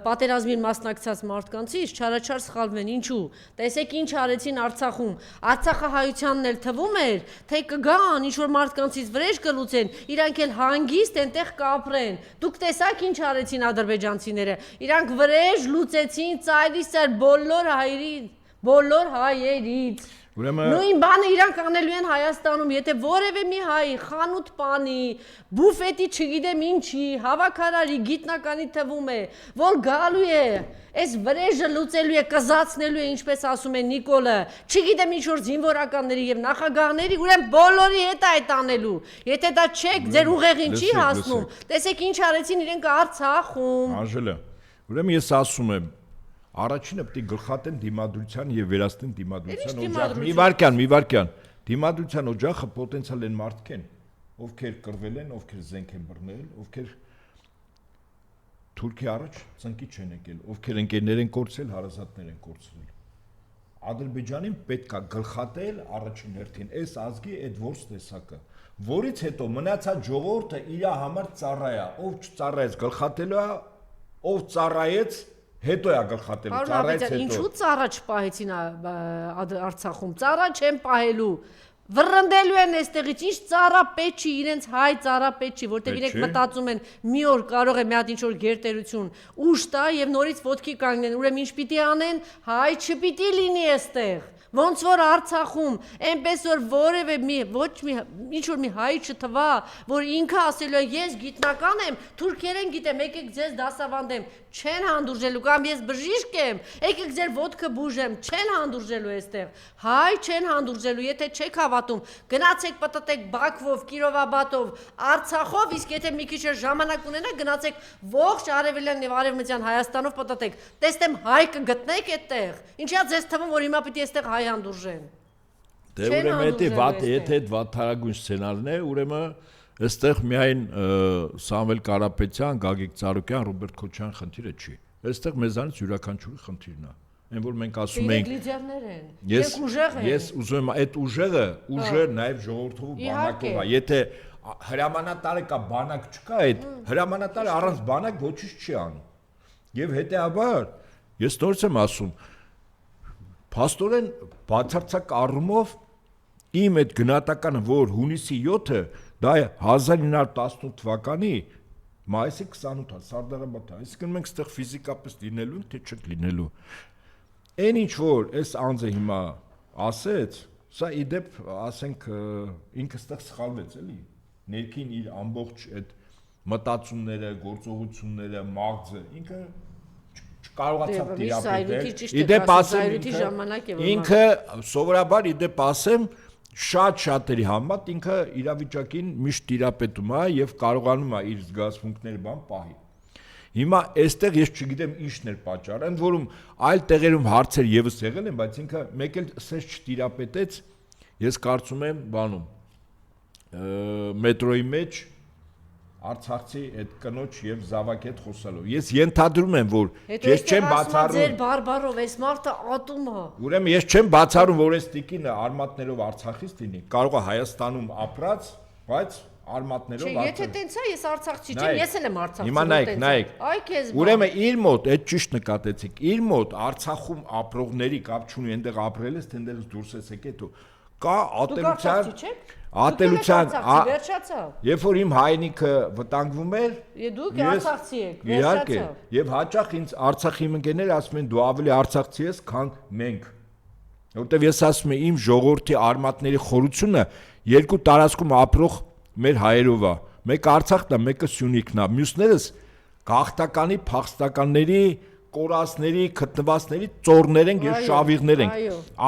պատերազմին մասնակցած մարդկանցից, չարաչար սխալվում են։ Ինչու՞։ Տեսեք ինչ արեցին Արցախում։ Արցախահայությանն էլ թվում էր, թե կգան ինչ որ մարդկանցից վրեժ կլուծեն, իրանք էլ հանգիստ այնտեղ կապրեն։ Դուք տեսաք ինչ արեցին ադրբեջանցիները։ Իրանք վրեժ լուծեցին ծայրիսեր բոլոր հայերից։ Նույն բանը իրանք անելու են Հայաստանում, եթե որևէ մի հայ խանութ պանի, բուֆետի չգիտեմ ինչի, հավաքարարի, գիտնականի թվում է, որ գալու է, այս վրեժը լուծելու է, կզացնելու է, ինչպես ասում է Նիկոլը, չգիտեմ ինչ որ զինվորականների եւ նախագահների, ուրեմն բոլորի հետ է այդ անելու։ Եթե դա չեք, ձեր ուղեղին չի հասնում։ Տեսեք ինչ արեցին իրենք Արցախում։ Անժելա, ուրեմն ես ասում եմ Առաջինը պետք է գլխատեն դիմադրության եւ վերացնեն դիմադրության օջախը։ Մի վարքյան։ Դիմադրության օջախը պոտենցիալ են մարդիկ են, ովքեր կռվել են, ովքեր զենք են բռնել, ովքեր Թուրքի առաջ ծնկի չեն եկել, ովքեր ընկերներ են կորցրել, հարազատներ են կորցրել։ Ադրբեջանին պետք է գլխատել առաջին հերթին այս ազգի այդ ворս տեսակը, որից հետո մնացած ժողովուրդը իր համար ծառայա, ով չծառայեց գլխատելու է, ով ծառայեց հետո է գլխատելու, ծառայեց հետո։ Ինչու ծառա չպահեցին Արցախում։ Ծառա չեն պահելու։ Վռնդելու են այստեղից, ինչ ծառա պետք չի, իրենց հայ ծառա պետք չի, որտեղ իրենք մտածում են մի օր կարող է մի հատ ինչ-որ գերտերություն ուժ տա եւ նորից ոտքի կանգնեն, ուրեմն ինչ պիտի անեն, հայ չպիտի լինի այստեղ։ Ոնց որ Արցախում, այնպես որ որևէ ինչ որ մի հայ չթվա, որ ինքը ասելու է ես գիտնական եմ, թուրքերեն գիտեմ, եկեք ձեզ դասավանդեմ, չեն հանդուրժելու, կամ ես բժիշկ եմ, եկեք ձեր ոտքը բուժեմ, չեն հանդուրժելու այստեղ, հայ չեն հանդուրժելու, եթե չեք հավատում, գնացեք պտտեք Բաքվով, Կիրովաբադով, Արցախով, իսկ եթե մի քիչ ժամանակ ունենաք, գնացեք ողջ արևելյան եւ արևմտյան Հայաստանով պտտեք, տեսնեմ հայ կգտնեք այդտեղ, ինչա ձեզ թվում, որ հիմա պիտի այստեղ հայ հանդուրժեն։ Դե ուրեմն եթե այդ վատթարագույն սցենարն է, ուրեմն այստեղ միայն Սամվել Կարապետյան, Գագիկ Ծառուկյան, Ռոբերտ Քոչարյան խնդիրը չի։ Այստեղ մեզանից յուրաքանչյուրի խնդիրն է։ Այն որ մենք ասում ենք լիդերներ են, ես ուժեղ եմ։ Ես ուզում եմ այդ ուժը նաև ժողովրդով բանակով է։ Եթե հրամանատարը կա, բանակ չկա, այդ հրամանատարը առանց բանակ ոչինչ չի անում։ Եվ հետեւաբար ես նորից եմ ասում Փաստորեն բացարձակ առումով իմ այդ գնահատականը, որ հունիսի 7-ը դա է 1918 թվականի մայիսի 28-ը Սարդարապետը, այսինքն մենք այստեղ ֆիզիկապես լինելու ենք, թե չենք լինելու։ Այն ինչ որ այս անձը հիմա ասեց, սա իդեպ ասենք ինքը այստեղ սխալվեց, էլի։ Ներքին իր ամբողջ այդ մտածումները, գործողությունները, մաղձը ինքը չկարողացավ տիրապետել։ Իդեպ ասեմ, ինքը սովորաբար իդեպ ասեմ շատ-շատերի համադ ինքը իրավիճակին միշտ տիրապետում է եւ կարողանում է իր զգացմունքները բան պահի։ Հիմա այստեղ ես չգիտեմ ինչն էր պատճառը, ընդ որում այլ տեղերում հարցեր եւս եղել են, բայց ինքը մեկ էլ սենց չտիրապետեց, ես կարծում եմ բանում մետրոյի մեջ Արցախցի այդ կնոջ եւ զավակի հետ խոսալով։ Ես ենթադրում եմ, որ ես չեմ բացառում։ Ձեր բարբարով այս մարդը ատում է։ Ուրեմն ես չեմ բացառում, որ այս տիկինը արմատներով Արցախից լինի։ Կարող է Հայաստանում ապրած, բայց արմատներով Արցախ։ Եթե տենց է, ես Արցախցի չեմ, ես էլ եմ Արցախցի։ Հիմա նայեք։ Այ քեզ։ Ուրեմն իր մոտ, այդ ճիշտ նկատեցիք, իր մոտ Արցախում ապրողների կապ չունի, այնտեղ ապրել ես, թե այնտեղից դուրս ես եկել, կա ատելության երբ որ իմ հայրենիքը վտանգվում էր դուք արցախցի եք իհարկե եւ հաճախ ինձ Արցախի ընկերները ասում են դու ավելի արցախցի ես քան մենք որովհետեւ ես ասում եմ իմ ժողովրդի արմատների խորությունը երկու տարածքում ապրող մեր հայերով է մեկը Արցախն է մեկը Սյունիքն է մյուսներս գաղթականի փախստականների կորածների, գտնվածների ծորներ են եւ շավիղներ են։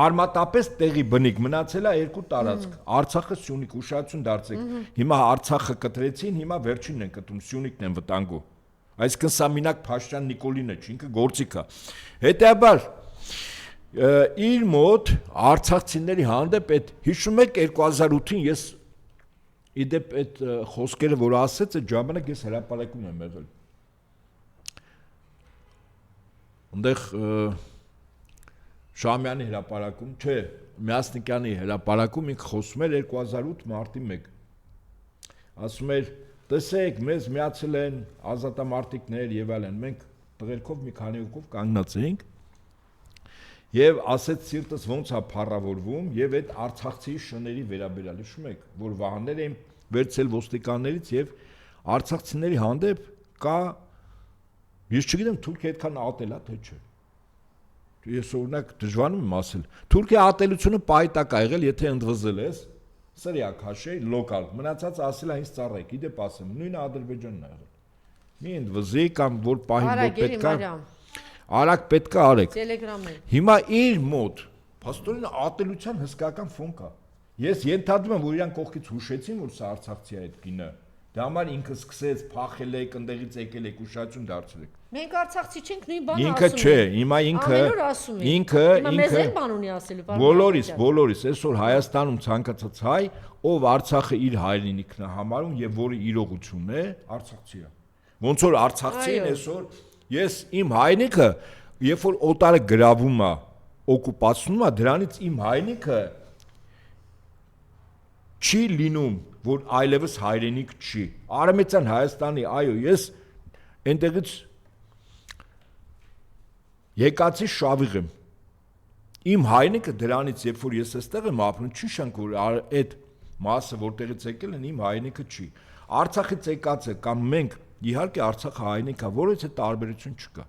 Արմատապես տեղի բնիկ մնացել է երկու տարածք։ Արցախը Սյունիք ուշադրություն դարձեք։ Հիմա Արցախը կտրեցին, հիմա վերջինն են կտրում, Սյունիքն են վտանգում։ Այսինքն սա մինակ Փաշտյան Նիկոլինը չի, ինքը գործիք է։ Հետեւաբար իր մոտ արցախցիների հանդեպ այդ հիշում եք 2008-ին ես իդեպ այդ խոսքերը որ ասեց այդ ժամանակ ես հրապարակում եմ եղել Այնտեղ Շամյանի հրապարակում, չէ, Միասնիկյանի հրապարակում ինքը խոսում էր 2008 մարտի 1։ Ասում էր, տեսեք, մեզ միացել են ազատամարտիկներ եւ այլն, մենք տղերքով մի քանի հոգով կանգնած էինք եւ ասեց սիրտս ոնց է փառավորվում եւ այդ արցախցի շների վերաբերյալ հիշում եք, որ վահաններ էին վերցել ոստիկաններից եւ արցախցիների հանդեպ կա Ես չգիտեմ Թուրքիա այդքան ատել է թե չէ։ Ես օրինակ դժվարանում եմ ասել։ Թուրքիա ատելությունը պայտակ ա եղել, եթե ընդվզել ես, սրիակ հաշեի լոկալ, մնացած ասել է ինձ ծառայք, իդեպ ասեմ, նույնը Ադրբեջանն ա եղել։ Մի ընդվզի կամ որ պահին որ պետք է։ Արագ պետք է արեք։ Տելեգրամը։ Հիմա իր մոտ փաստորեն ատելության հսկական ֆոն կա։ Ես ենթադրում եմ, որ իրան կողքից հուշեցին, որ սա արցախցի է այդ կինը։ Դա համար ինքը սկսեց փախել եք, ընդեղից եկել եք, ուշադրություն դարձրել եք։ Մենք արցախցի չենք, նույն բանը ասում ենք։ Ինքը չէ, հիմա ինքը բան ունի ասելու։ Բոլորիս, այսօր Հայաստանում ցանկացած հայ, ով Արցախը իր հայրենիքն է համարում եւ որը իրողություն է, արցախցի է։ Ոնց որ արցախցին այսօր ես իմ հայրենիքը, երբ որ օտարը գրավում է, օկուպացնում է, դրանից իմ հայրենիքը չի լինում որ այլևս հայրենիք չի։ Արամեծյան Հայաստանի, այո, ես այնտեղից եկածի շավիղ եմ։ Իմ հայրենիքը դրանից, երբ որ ես այստեղ եմ ապրում, չի շանք որ այդ մասը որտեղից եկել են իմ հայրենիքը չի։ Արցախից եկածը կամ մենք իհարկե Արցախը հայրենիք է, որից է տարբերություն չկա։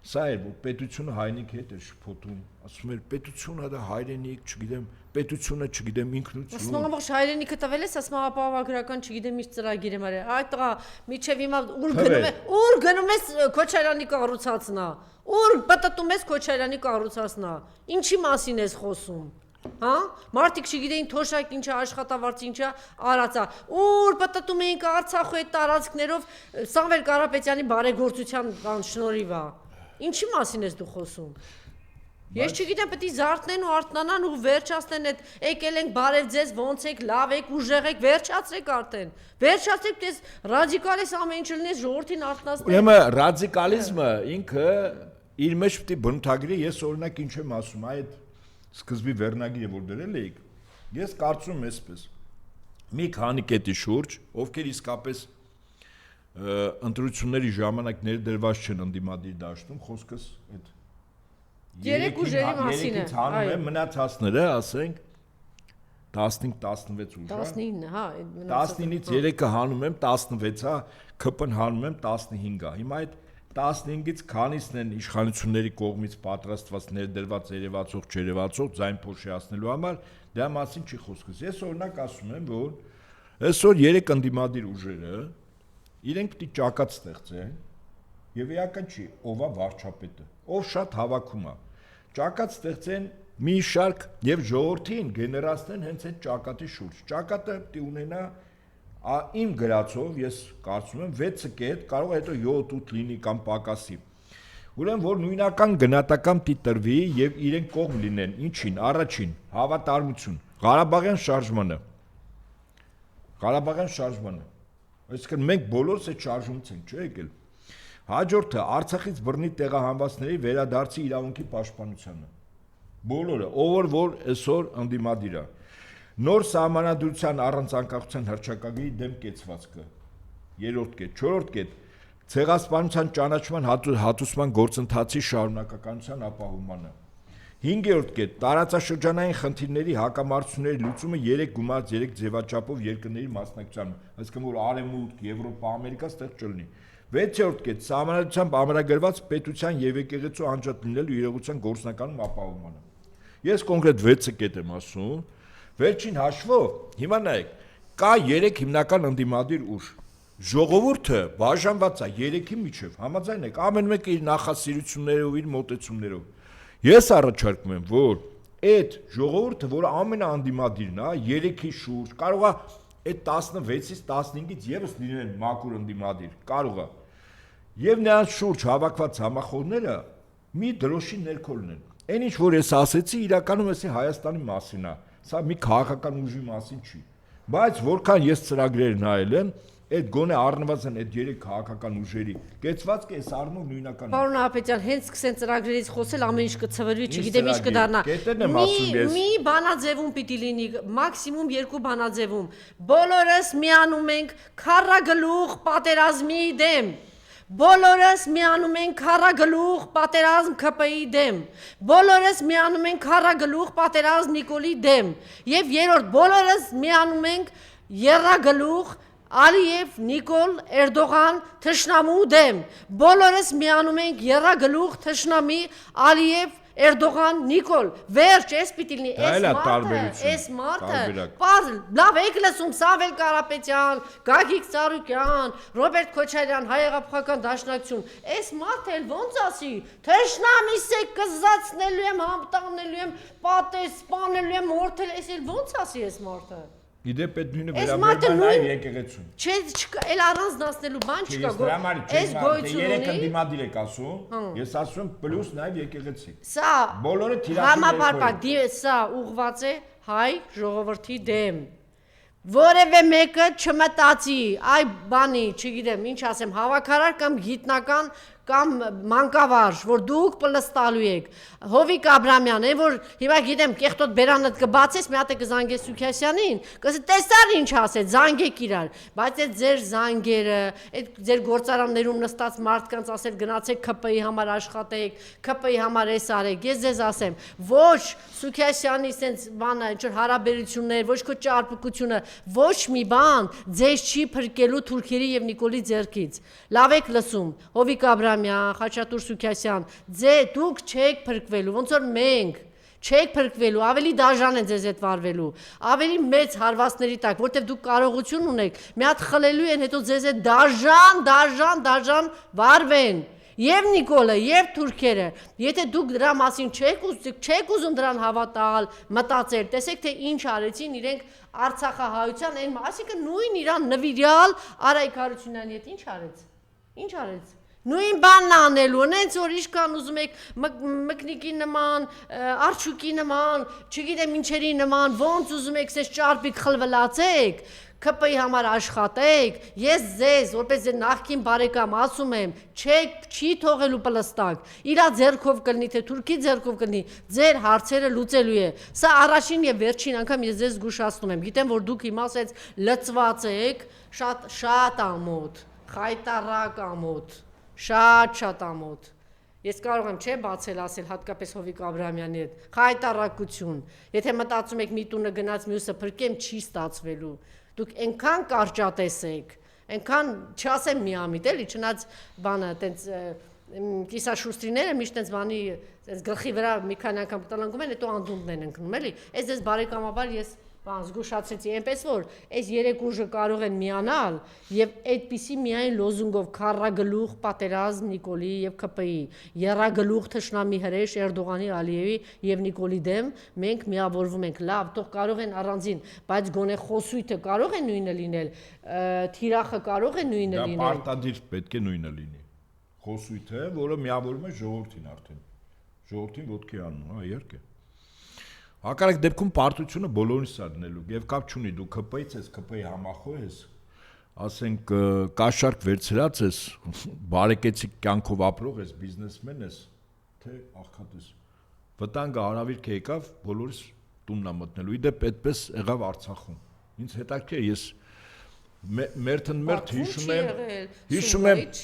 Սա էր որ պետությունը հայրենիքի հետ էր շփոթում, ասում էր պետությունը դա հայրենիք, չգիտեմ, պետությունը, չգիտեմ, ինքնություն։ Ասում ամբողջ հայրենիքը տվել ես, ասում ապահովագրական, չգիտեմ, ինչ ծրագիր եմ արել։ Այդ տղա, միջև հիմա ուր գնում ես Քոչարյանի կառուցածնա։ Ուր պատտում ես Քոչարյանի կառուցածնա։ Ինչի մասին ես խոսում։ Հա? Մարդիկ չգիտեին թոշակ ինչա, աշխատավարձ ինչա, արածա։ Ուր պատտում էինք Արցախու այդ տարածքներով Սամվել Կարապետյանի բարեգործության շնորհիվ է։ Ինչի մասին ես դու խոսում։ Ես չգիտեմ, պետք է զարթնեն ու արթնանան ու վերջացնեն այդ եկել ենք բարև ձեզ, ոնց եք, լավ եք, ուժեղ եք, վերջացրեք արդեն։ Վերջացրեք, դες ռադիկալիս ամեն ինչ լինես ժողովրդին արթնացնեք։ Ուրեմն ռադիկալիզմը ինքը իր մեջ պետք է բնութագրի, ես օրինակ ինչ եմ ասում, այդ սկզբի վերնագիրը որ դրել էիք, ես կարծում եմ այսպես։ Մի քանի կետի շուրջ, ովքեր իսկապես ընտրությունների ժամանակ ներդրված չեն ընդդիմադիր դաշտում, խոսքս այդ Երեք ուժերի մասին է։ Երեքից հանում եմ մնացածները, ասենք 15-16 ուժ։ 19, հա, 19-ից 3-ը հանում եմ, 16-ա, ԿՊ-ն հանում եմ 15-ա։ Հիմա այդ 15-ից քանիսն են իշխանությունների կողմից պատրաստված ներդրված երևացող չերևացող ձայն փոշիացնելու համար, դրա մասին չի խոսքս։ Ես օրինակ ասում եմ, որ այսօր 3 ընդդիմադիր ուժերը իրենք պիտի ճակատ ստեղծեն եւ էական չի, ով է վարչապետը, ով շատ հավաքում է։ Ճակատ ստեղծեն մի շարք եւ ժողովրդին գեներացնեն հենց այդ ճակատի շուրջ։ Ճակատը պիտի ունենա իմ գրածով ես կարծում եմ 6 կետ, կարող է հետո 7-8 լինի կամ պակասի։ Ուրեմն որ նույնական գնահատական պիտի տրվի եւ իրենք կողմ լինեն, ինչին, առաջին, հավատարմություն, Ղարաբաղյան շարժմանը։ Այսինքն մենք բոլորս այդ շարժումից ենք, չէ՞ եկել։ Հաջորդը Արցախից բռնի տեղահանվածների վերադարձի իրավունքի պաշտպանությանը։ Բոլորը, ով որ այսօր ընդդիմադիր է։ Նոր սահմանադրության առանց անկախության հռչակագրի դեմ կեցվածքը։ 3-րդ կետ, 4-րդ կետ ցեղասպանության ճանաչման հատուցման գործընթացի շարունակականության ապահովմանը։ 5-րդ կետ տարածաշրջանային խնդիրների հակամարտությունների լուծումը 3 գումար 3 ձևաչափով երկրների մասնակցությամբ, այսինքն որ Արևմուտք, Եվրոպա, Ամերիկա ստեղ չլինի։ 6-րդ կետ սահմանադրությամբ ամրագրված պետության եւ եկեղեցու անջատ լինելու իրողության գործնականում ապահովմանը։ Ես կոնկրետ 6 կետ եմ ասում։ Վերջին հաշվով, հիմա նայեք, կա 3 հիմնական ընդդիմադիր ուժ։ Ժողովուրդը բաժանված է 3-ի միջև, համաձայն եք, ամեն մեկը իր նախասիրություններով, իր մոտեցումներով։ Ես առաջարկում եմ, որ այդ ժողովուրդը, որ ամենաանդիմադիրն է, 3-ի շուրջ, կարող է այդ 16-ից 15-ից եւս լինեն մաքուր ընդդիմադիր, կարող է։ Եվ նրանց շուրջ հավաքված համախոհները մի դրոշի ներքո լինեն։ Այն ինչ որ ես ասեցի, իրականում էսի Հայաստանի մասին է, սա մի քաղաքական ուժի մասին չի։ Բայց որքան ես ծրագրեր նայել եմ, այդ գոնե առնվազն այդ 3 քաղաքական ուժերի կեցվածքը էս առնով նույնական է։ Պարոն Հապետյան, հենց սկսեն ծրագրերից խոսել, ամեն ինչ կցվրվի, չգիտեմ ինչ կդառնա։ Մի բանաձևում պիտի լինի, մաքսիմում 2 բանաձևում։ Բոլորս միանում ենք քառագլուխ պատերազմի դեմ։ Բոլորս միանում ենք քառագլուխ պատերազմ ԿՊ-ի դեմ։ Բոլորս միանում ենք քառագլուխ պատերազմ Նիկոլի դեմ։ Եվ երրորդ բոլորս միանում ենք եռագլուխ Ալիև Նիկոլ Էրդողան թշնամու դեմ։ Բոլորս միանում ենք եռագլուխ թշնամի Ալիև Էրդողան Նիկոլ, վերջ, էս պիտի լինի, էս մարդը, պարզ, լավ եք լսում Սամվել Կարապետյան, Գագիկ Ծառուկյան, Ռոբերտ Քոչարյան, Հայ-Աղափական Դաշնակցություն, էս մարդը էլ ոնց ասի, թշնամիս է կզացնելու եմ, համտանելու եմ, պատեսպանելու եմ, մորթել, էս էլ ոնց ասի էս մարդը։ Իդեպ այդ նույնը վերաբերում է նաև եկեղեցուն։ Չէ, էլ առանձնացնելու բան չկա, այս գոյություն ունի։ 3 ընդդիմադիր եք ասում, ես ասում պլյուս նաև եկեղեցի։ Սա բոլորը թիրախի սա ուղղված է հայ ժողովրդի դեմ։ Որևէ մեկը չմտածի, այ բանի, չգիտեմ, ինչ ասեմ, հավաքարար կամ գիտնական կամ մանկավարժ, որ դուք պլստալու եք, Հովիկ Աբրամյան, որ հիմա գիտեմ կեղտոտ բերանդ կբացես, մի հատ է կզանգես Սուքյասյանին, կսի տեսար ինչ ասեց, զանգեք իրար, բայց այդ ձեր զանգերը, այդ ձեր գործարաններում նստած մարդկանց ասել գնացեք ԿՊ-ի համար աշխատեք, ԿՊ-ի համար էս արեք, ես ձեզ ասեմ, ոչ Սուքյասյանի սենց բանը, ինչ-որ հարաբերություններ, ոչ քո ճարպկությունը, ոչ մի բան ձեզ չի փրկելու թուրքերի եւ Նիկոլի ձեռքից։ Լավ եք լսում, Հովիկ Աբրամյան, Խաչատուր Սուքյասյան, դուք չեք փրկվելու, ոնց որ մենք չեք փրկվելու, ավելի դաժան են ձեզ հետ վարվելու, ավելի մեծ հարվածների տակ, որտեղ դուք կարողություն ունեք, մի հատ խլելու են, հետո ձեզ հետ դաժան վարվեն։ Եվ Նիկոլը, եւ թուրքերը, եթե դուք դրա մասին չեք ուզում դրան հավատալ, մտածել, տեսեք թե ինչ արեցին իրենք Արցախահայության այն, այսինքն նույն իրան նվիրյալ Արայք Հարությունյանի հետ ինչ արեց։ Նույն բանն անելու, նենց որ իշքան ուզում եք մկնիկի նման, արջուկի նման, չգիտեմ ինչերի նման, ոնց ուզում եք սես ճարպիկ խլվլացեք, ԿՊ-ի համար աշխատեք, ես ձեզ, որպես ձեր նախկին բարեկամ ասում եմ, չի թողելու պլստակ, իրա ձեռքով կլինի, թե թուրքի ձեռքով կլինի, ձեր հարցերը լուծելու է, սա առաջին եւ վերջին անգամ ես ձեզ զգուշացնում եմ, գիտեմ, որ դուք հիմա ասեց լծված եք, շատ ամոթ, խայտարակ ամոթ, շատ ամոթ, Ես կարող եմ չէ բացել ասել հատկապես Հովիկ Աբրահամյանի հետ խայտարակություն եթե մտածում եք մի տունը գնաց մյուսը փրկեմ չի ստացվելու դուք այնքան կարճատես եք այնքան չասեմ միամիտ էլի չնայած բանը այտենց կիսաշուստիները միշտ այտենց բանի այտենց գլխի վրա մի քանի անգամ կտալանգում են հետո անդունդն են ընկնում էլի այս դες բարեկամաբար ես բան զգուշացրեցի այնպես որ այս երեք ուժը կարող են միանալ եւ այդպիսի միայն լոզունգով քարագլուխ պատերազմ Նիկոլի եւ ԿՊ-ի երագլուխ թշնամի հրեշ Էրդողանի Ալիևի եւ Նիկոլի դեմ մենք միավորվում ենք լավ թող կարող են առանձին բայց գոնե խոսույթը կարող է նույնը լինել թիրախը կարող է նույնը լինել դա պարտադիր պետք է նույնը լինի խոսույթը որը միավորում է ժողովրդին արդեն ժողովրդին ոտքի անում հա իհարկե Հակառակ դեպքում պարտությունը բոլորիս է դնելու եւ կապ չունի դու ԿՊ-ից ես ԿՊ-ի համախոհ ես ասենք կաշառք վերցրած ես բարեկեցիկ կյանքով ապրող ես բիզնեսմեն ես թե աղքատ ես վտանգը հարավիրք եկավ բոլորիս տունն է մտնելու իդեպ այդպես եղավ Արցախում ինձ հետաքրքիր ես մերթ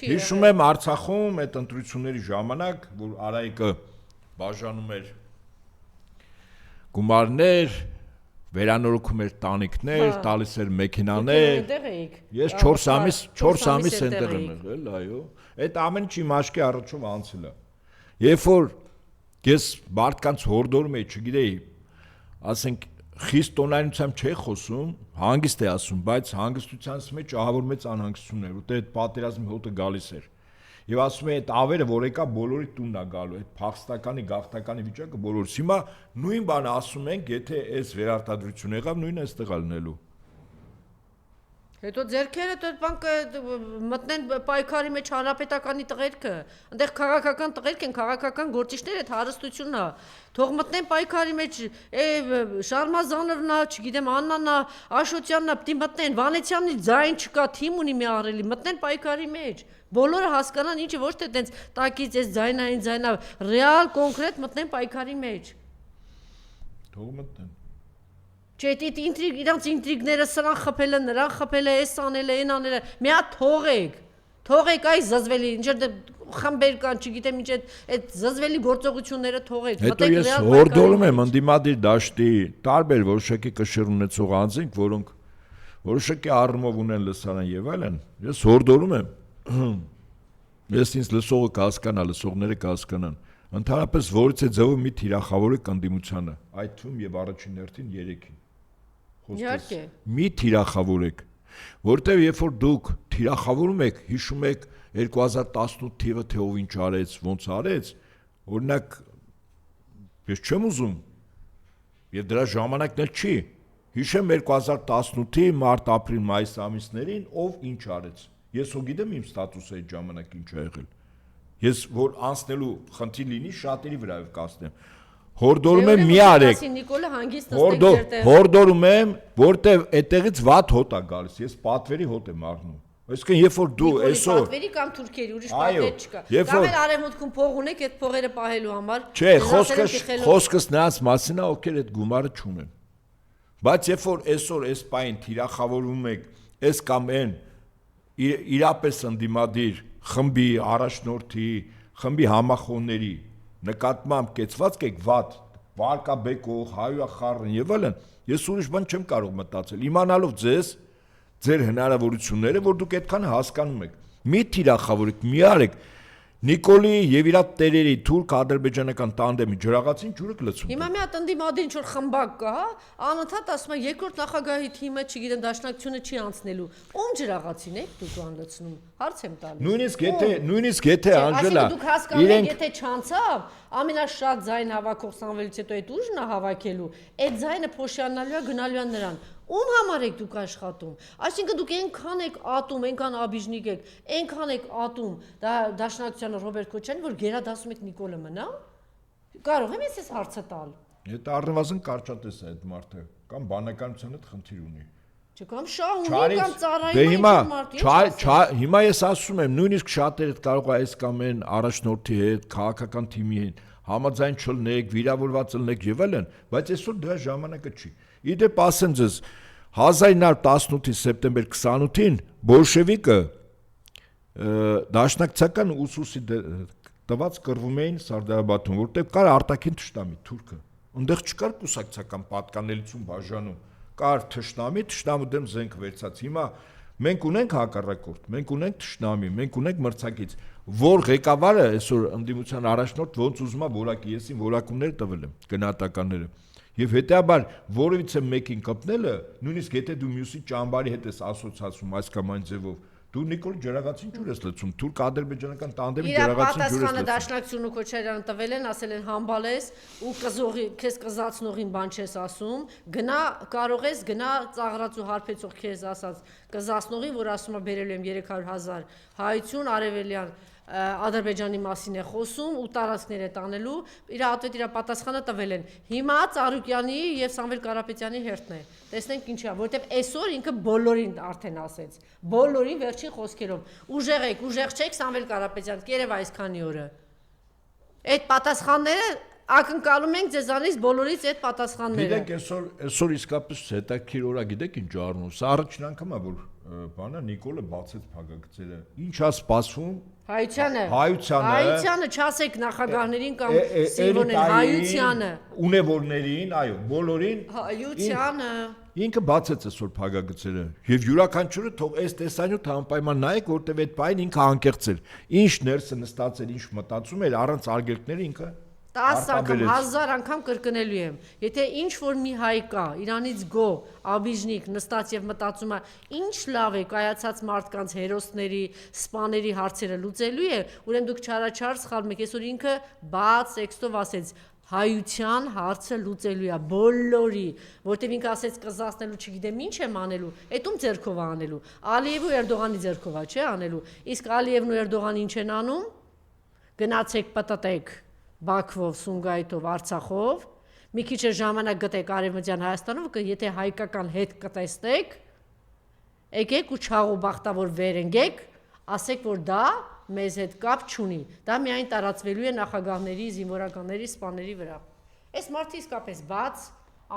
հիշում եմ Արցախում այդ ընտրությունների ժամանակ որ Արայիկը բաժանում էր Գումարներ, վերանորոգում էր տանիքներ, տալիս էր մեքենաներ։ Ես 4 ամիս այնտեղ եմ եղել, այո։ Այդ ամեն ինչի մաշկի առաջով անցել է։ Երբ որ ես մարդկանց հորդորում էի, չգիտեի, ասենք խիստ տոնայնությամբ չէի խոսում, հանգիստ է ասում, բայց հանգստությանս մեջ ահավոր մեծ անհանգստություն էր, որտեղ այդ պատերազմի հոտը գալիս էր։ Եվ ասում է այդ ավերը որ եկա բոլորի տունն է գալու այդ փախստականի գաղթականի վիճակը բոլորից հիմա նույն բանը ասում ենք եթե այս վերարտադրություն եղավ նույնը այստեղ ալնելու Հետո ձերքերը դեռ բան մտնեն պայքարի մեջ հանրապետականի տղերքը այնտեղ քաղաքական տղերք են քաղաքական գործիչներ այդ հարստությունն է թող մտնեն պայքարի մեջ Շարմազանովն է չգիտեմ Աննան է Աշոտյանն է պիտի մտնեն Վանեցյանն ձայն չկա թիմ ունի մի աղրելի մտնեն պայքարի մեջ Բոլորը հասկանան ինչը ոչ թե տենց տակից այս ձայնային ձայնա ռեալ կոնկրետ մտնեն պայքարի մեջ Թող մտնեն Չէ իրանց ինտրիգները սրան խփելը նրան խփելը էս անելը այն անելը մի հատ թողեք այ զզվելի ինչ խմբեր կան չգիտեմ ինչ այդ զզվելի գործողությունները թողեք Հետո ես հորդորում եմ ընդդիմադիր դաշտի տարբեր որոշակի կշիռ ունեցող անձինք որոնք որոշակի առումով ունեն լսարան եւ այլն ես հորդորում եմ Ես ինձ լսողը կհասկանա, լսողները կհասկանան Ընդհանրապես որից է ձևով մի թիրախավորեք ընդդիմությանը այդ թվում եւ առաջին հերթին 3-ին Իհարկե Մի թիրախավորեք որտեւ երբ որ դուք թիրախավորում եք հիշում եք 2018 թիվը թե ով ինչ արեց ոնց արեց օրինակ ես չեմ ուզում եւ դրա ժամանակն էլ չի հիշեմ 2018-ի մարտ ապրիլ մայիս ամիսներին ով ինչ արեց Ես ու գիտեմ իմ ստատուսը այդ ժամանակ ինչ է եղել։ Ես որ անցնելու խնդիր լինի շատերի վրայով կասնեմ։ Հորդորում եմ մի արեք։ Հորդորում եմ, որտեվ այդտեղից վատ հոտ է գալիս։ Ես պատվերի հոտ եմ առնում։ Այսինքն երբ որ դու այսօր պատվերի կամ թուրքերի ուրիշ պատվեր չկա։ Կամ էլ արևմուտքում փող ունեք այդ փողերը պահելու համար։ Չէ, խոսքս նրանց մասին է, ովքեր այդ գումարը չունեն։ Բայց երբ որ այսօր այս պայն թիրախավորում եք, այս կամ այն իրապես ընդդիմադիր խմբի առաջնորդի, խմբի համախոհների նկատմամբ կեցված եք վատ, վարկաբեկող, հայախառն եւ այլն, ես ուրիշ բան չեմ կարող մտածել, իմանալով ձեր հնարավորությունները, որ դուք այդքան հասկանում եք։ Մի թիրախավորեք, մի արեք, Նիկոլի եւ իր տերերի թուրք-ադրբեջանական տանդեմի ջրաղացին ջուրը գլցում։ Հիմա մի հատ ընդդիմադիր ինչ որ խմբակ կա, հա, անընդհատ ասում է երկրորդ նախագահի թիմը, չգիտեմ, դաշնակցությունը չի անցնելու։ Ում ջրաղացին եք դուք անլցնում։ Հարց եմ տալիս։ Նույնիսկ եթե Անժելա, դուք հասկանում եք, եթե չանցավ, ամենաշատ ձայն հավաքող Սամվելից հետո այդ ուժն է հավաքելու, այդ ձայնը փոշյանալու է գնալու է նրան։ Ում համար եք դուք աշխատում։ Այսինքն դուք այնքան եք ատում, այնքան աբիժնիկ եք, այնքան եք ատում Դաշնակցությանը Ռոբերտ Քոչարյանին, որ գերադասում եք Նիկոլը մնա։ Կարող եմ ես հարցը տալ։ Այդ առնվազն կարճատես է այդ մարդը, կամ բանականության հետ խնդիր ունի։ Չկամ շահ ունի կամ ծառայում Հիմա ես ասում եմ, նույնիսկ շատերը կարող է այս կամ այն առաջնորդի հետ, քաղաքական թիմի հետ համաձայն չլնեք, վիրավորված լնեք եւ այլն, բայց այսօր դրա ժամանակը չի։ Իդեպ ասեմ ձեզ 1918-ի սեպտեմբեր 28-ին բոլշևիկը դաշնակցական ուսուցի տված կռվում էին Սարդարաբադում, որտեղ կար արտաքին թշնամի թուրքը։ Այնտեղ չկար կուսակցական պատկանելություն բաժանում, կար թշնամու դեմ զենք վերցած։ Հիմա մենք ունենք հակառակորդ, մենք ունենք թշնամի, մենք ունենք մրցակից, որ ղեկավարը այսօր ընդդիմության առաջնորդ ոնց ուզում է որակի, ես իմ որակումները տվել եմ, գնահատականները։ Եվ հետեաբար որևիցե մեկին կպնելը, նույնիսկ եթե դու մյուսի ճամբարի հետ ես ասոցացում այս կամ այն ձևով, դու Նիկոլ ջրաղացին ջուր ես լցում, թուրք-ադրբեջանական տանդեմի ջրաղացին ջուր ես լցում։ Իր պատասխանը Դաշնակցությունն ու Քոչարյանը տվել են, ասել են համբալ ես ու քեզ կզացնողին բան չես ասում, գնա կարող ես գնա ծաղրած ու հարբեցող քեզ ասած կզացնողին, որ ասում է բերելու եմ 300,000 հայություն արևելյան Ադրբեջանի մասին է խոսում ու տարածքներ է տանելու, իր պատասխանը տվել են։ Հիմա Ծառուկյանի եւ Սամվել Կարապետյանի հերթն է։ Տեսնենք ինչ է, որովհետեւ այսօր ինքը բոլորին արդեն ասեց։ Բոլորին վերջին խոսքերով։ Ուժեղ եք, ուժեղ չեք Սամվել Կարապետյան, կերև այսքանի օրը։ Այդ պատասխանները ակնկալում ենք ձեզանից բոլորից այդ պատասխանները։ Գիտեք, այսօր իսկապես հետաքրքիր օր է, գիտեք ինչ առնում։ Սա առաջին անգամ է, որ բանը Նիկոլը բացեց փակագծերը։ Ինչ է սպասվում։ Հայությանը չասեք նախագահներին կամ Սիվոնին, Հայությանը։ Ունևորներին, այո, բոլորին։ Հայությանը։ Ինքը բացեց այսօր փակագծերը եւ յուրաքանչյուրը թող այս տեսանյութը անպայման նայեք, որտեւ այդ պայն ինքը անկեղծ էր։ Ինչ ներսը նստած էր, ինչ մտածում էր, առանց արգելքների ինքը 10 անգամ, 1000 անգամ կրկնելու եմ։ Եթե ինչ որ մի հայ կա, Իրանից գո, աբիժնիկ նստած եւ մտածում է, ինչ լավ է կայացած մարդկանց հերոսների, սպաների հարցերը լուծելու է, ուրեմն դուք չարաչար սխալվում եք, այսօր ինքը բաց տեքստով ասեց հայության հարցը լուծելու է բոլորի, որտեղ ինքը ասեց կզացնելու, չգիտեմ ինչ եմ անելու, այդ ում ձեռքով է անելու։ Ալիևը ու Էրդողանի ձեռքով է, չէ՞ անելու։ Իսկ Ալիևն ու Էրդողանը ինչ են անում։ Գնացեք պատտեք Բաքվով, Սումգայիթով, Արցախով, մի քիչ ժամանակ գտեք Արևմտյան Հայաստանում, եթե հայկական հետ կտեսնեք, եկեք ու չաղ ու բախտավոր վեր ընկեք, ասեք, որ դա մեզ հետ կապ չունի, դա միայն տարածվելու է նախագահների, զինվորականների, սպաների վրա։ Այս մարդը իսկապես բաց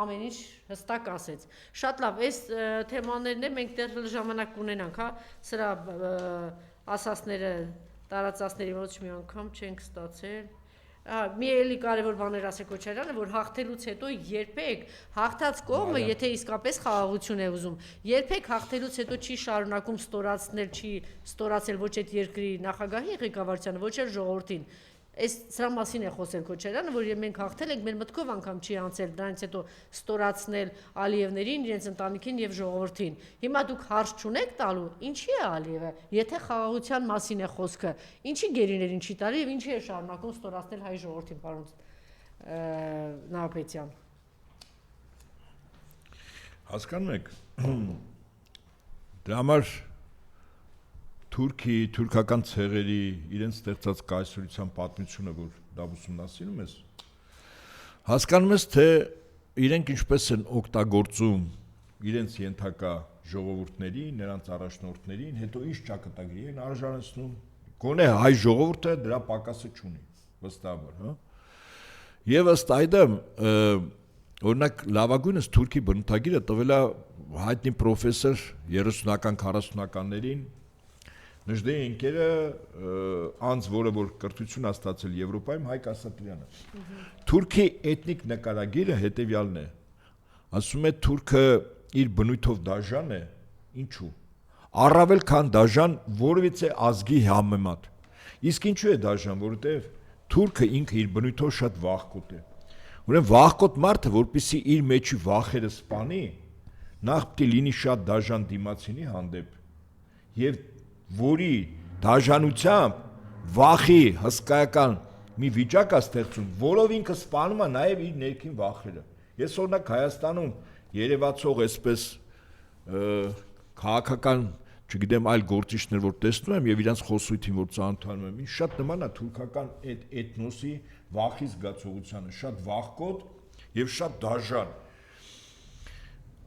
ամեն ինչ հստակ ասեց։ Շատ լավ, այս թեմաներն է մենք դեռ ժամանակ կունենանք, հա, սրա ասածները տարածածների ոչ մի անգամ չենք ստացել։ Մի էլի կարևոր բաներ ասեք Քոչարյանը, որ հաղթելուց հետո երբեք հաղթած կողմը, եթե իսկապես խաղաղություն է ուզում, երբեք հաղթելուց հետո չի շարունակում ստորացել ոչ այդ երկրի նախագահի ղեկավարությանը, ոչ էլ ժողովրդին։ Այս սրա մասին է խոսել Քոչարյանը, որ մենք հաղթել ենք, մեր մտքով անգամ չի անցել դրանից հետո ստորացնել Ալիևներին, իրենց ընտանիքին եւ ժողովրդին։ Հիմա դուք հարց չունեք տալու, ինչի է Ալիևը, եթե խաղաղության մասին է խոսքը, ինչի գերիներին չի տալի եւ ինչի է շարունակում ստորացնել հայ ժողովրդին, պարոն Նահապետյան։ Հասկանում եք։ Դրա համար թուրքական ցեղերի իրենց ստեղծած կայսրության պատմությունը, որ դա ուսումնասիրում ես, հասկանում ես, թե իրենք ինչպես են օգտագործում իրենց ենթակա ժողովուրդներին, նրանց առաջնորդներին, հետո ինչ ճակատագրի են արժանացնում, գոնե հայ ժողովուրդը դրա պակասը չունի, վստահաբար, հա։ Եվ ըստ այդմ, օրինակ լավագույնս թուրքի բնութագիրը տվել է հայտնի պրոֆեսոր 30-ական 40-ականներին Նժդեի ընկերը անձ, որը որ կրթություն է ստացել Եվրոպայում, Հայկ Ասատրյանը։ Թուրքի էթնիկ նկարագիրը հետևյալն է։ Ասում է թուրքը իր բնույթով դաժան է, ինչու։ Առավել քան դաժան որևիցե ազգի համեմատ։ Իսկ ինչու է դաժան, որովհետև թուրքը ինքը իր բնույթով շատ վախկոտ է։ Ուրեմն վախկոտ մարդը, որպեսզի իր մեջի վախերը սպանի, նախ պետք է լինի շատ դաժան դիմացինի հանդեպ եւ որի դաժանությամբ վախի հսկայական մի վիճակ է ստեղծում, որով ինքը սպանում է նաև իր ներքին վախերը։ Ես օրինակ Հայաստանում երևացող այսպես քաղաքական, չգիտեմ, այլ գործիչներ, որ տեսնում եմ եւ իրենց խոսույթին, որ ծանոթանում եմ, ինձ շատ նման է թուրքական այդ էթնոսի վախի զգացողությանը, շատ վախկոտ եւ շատ դաժան։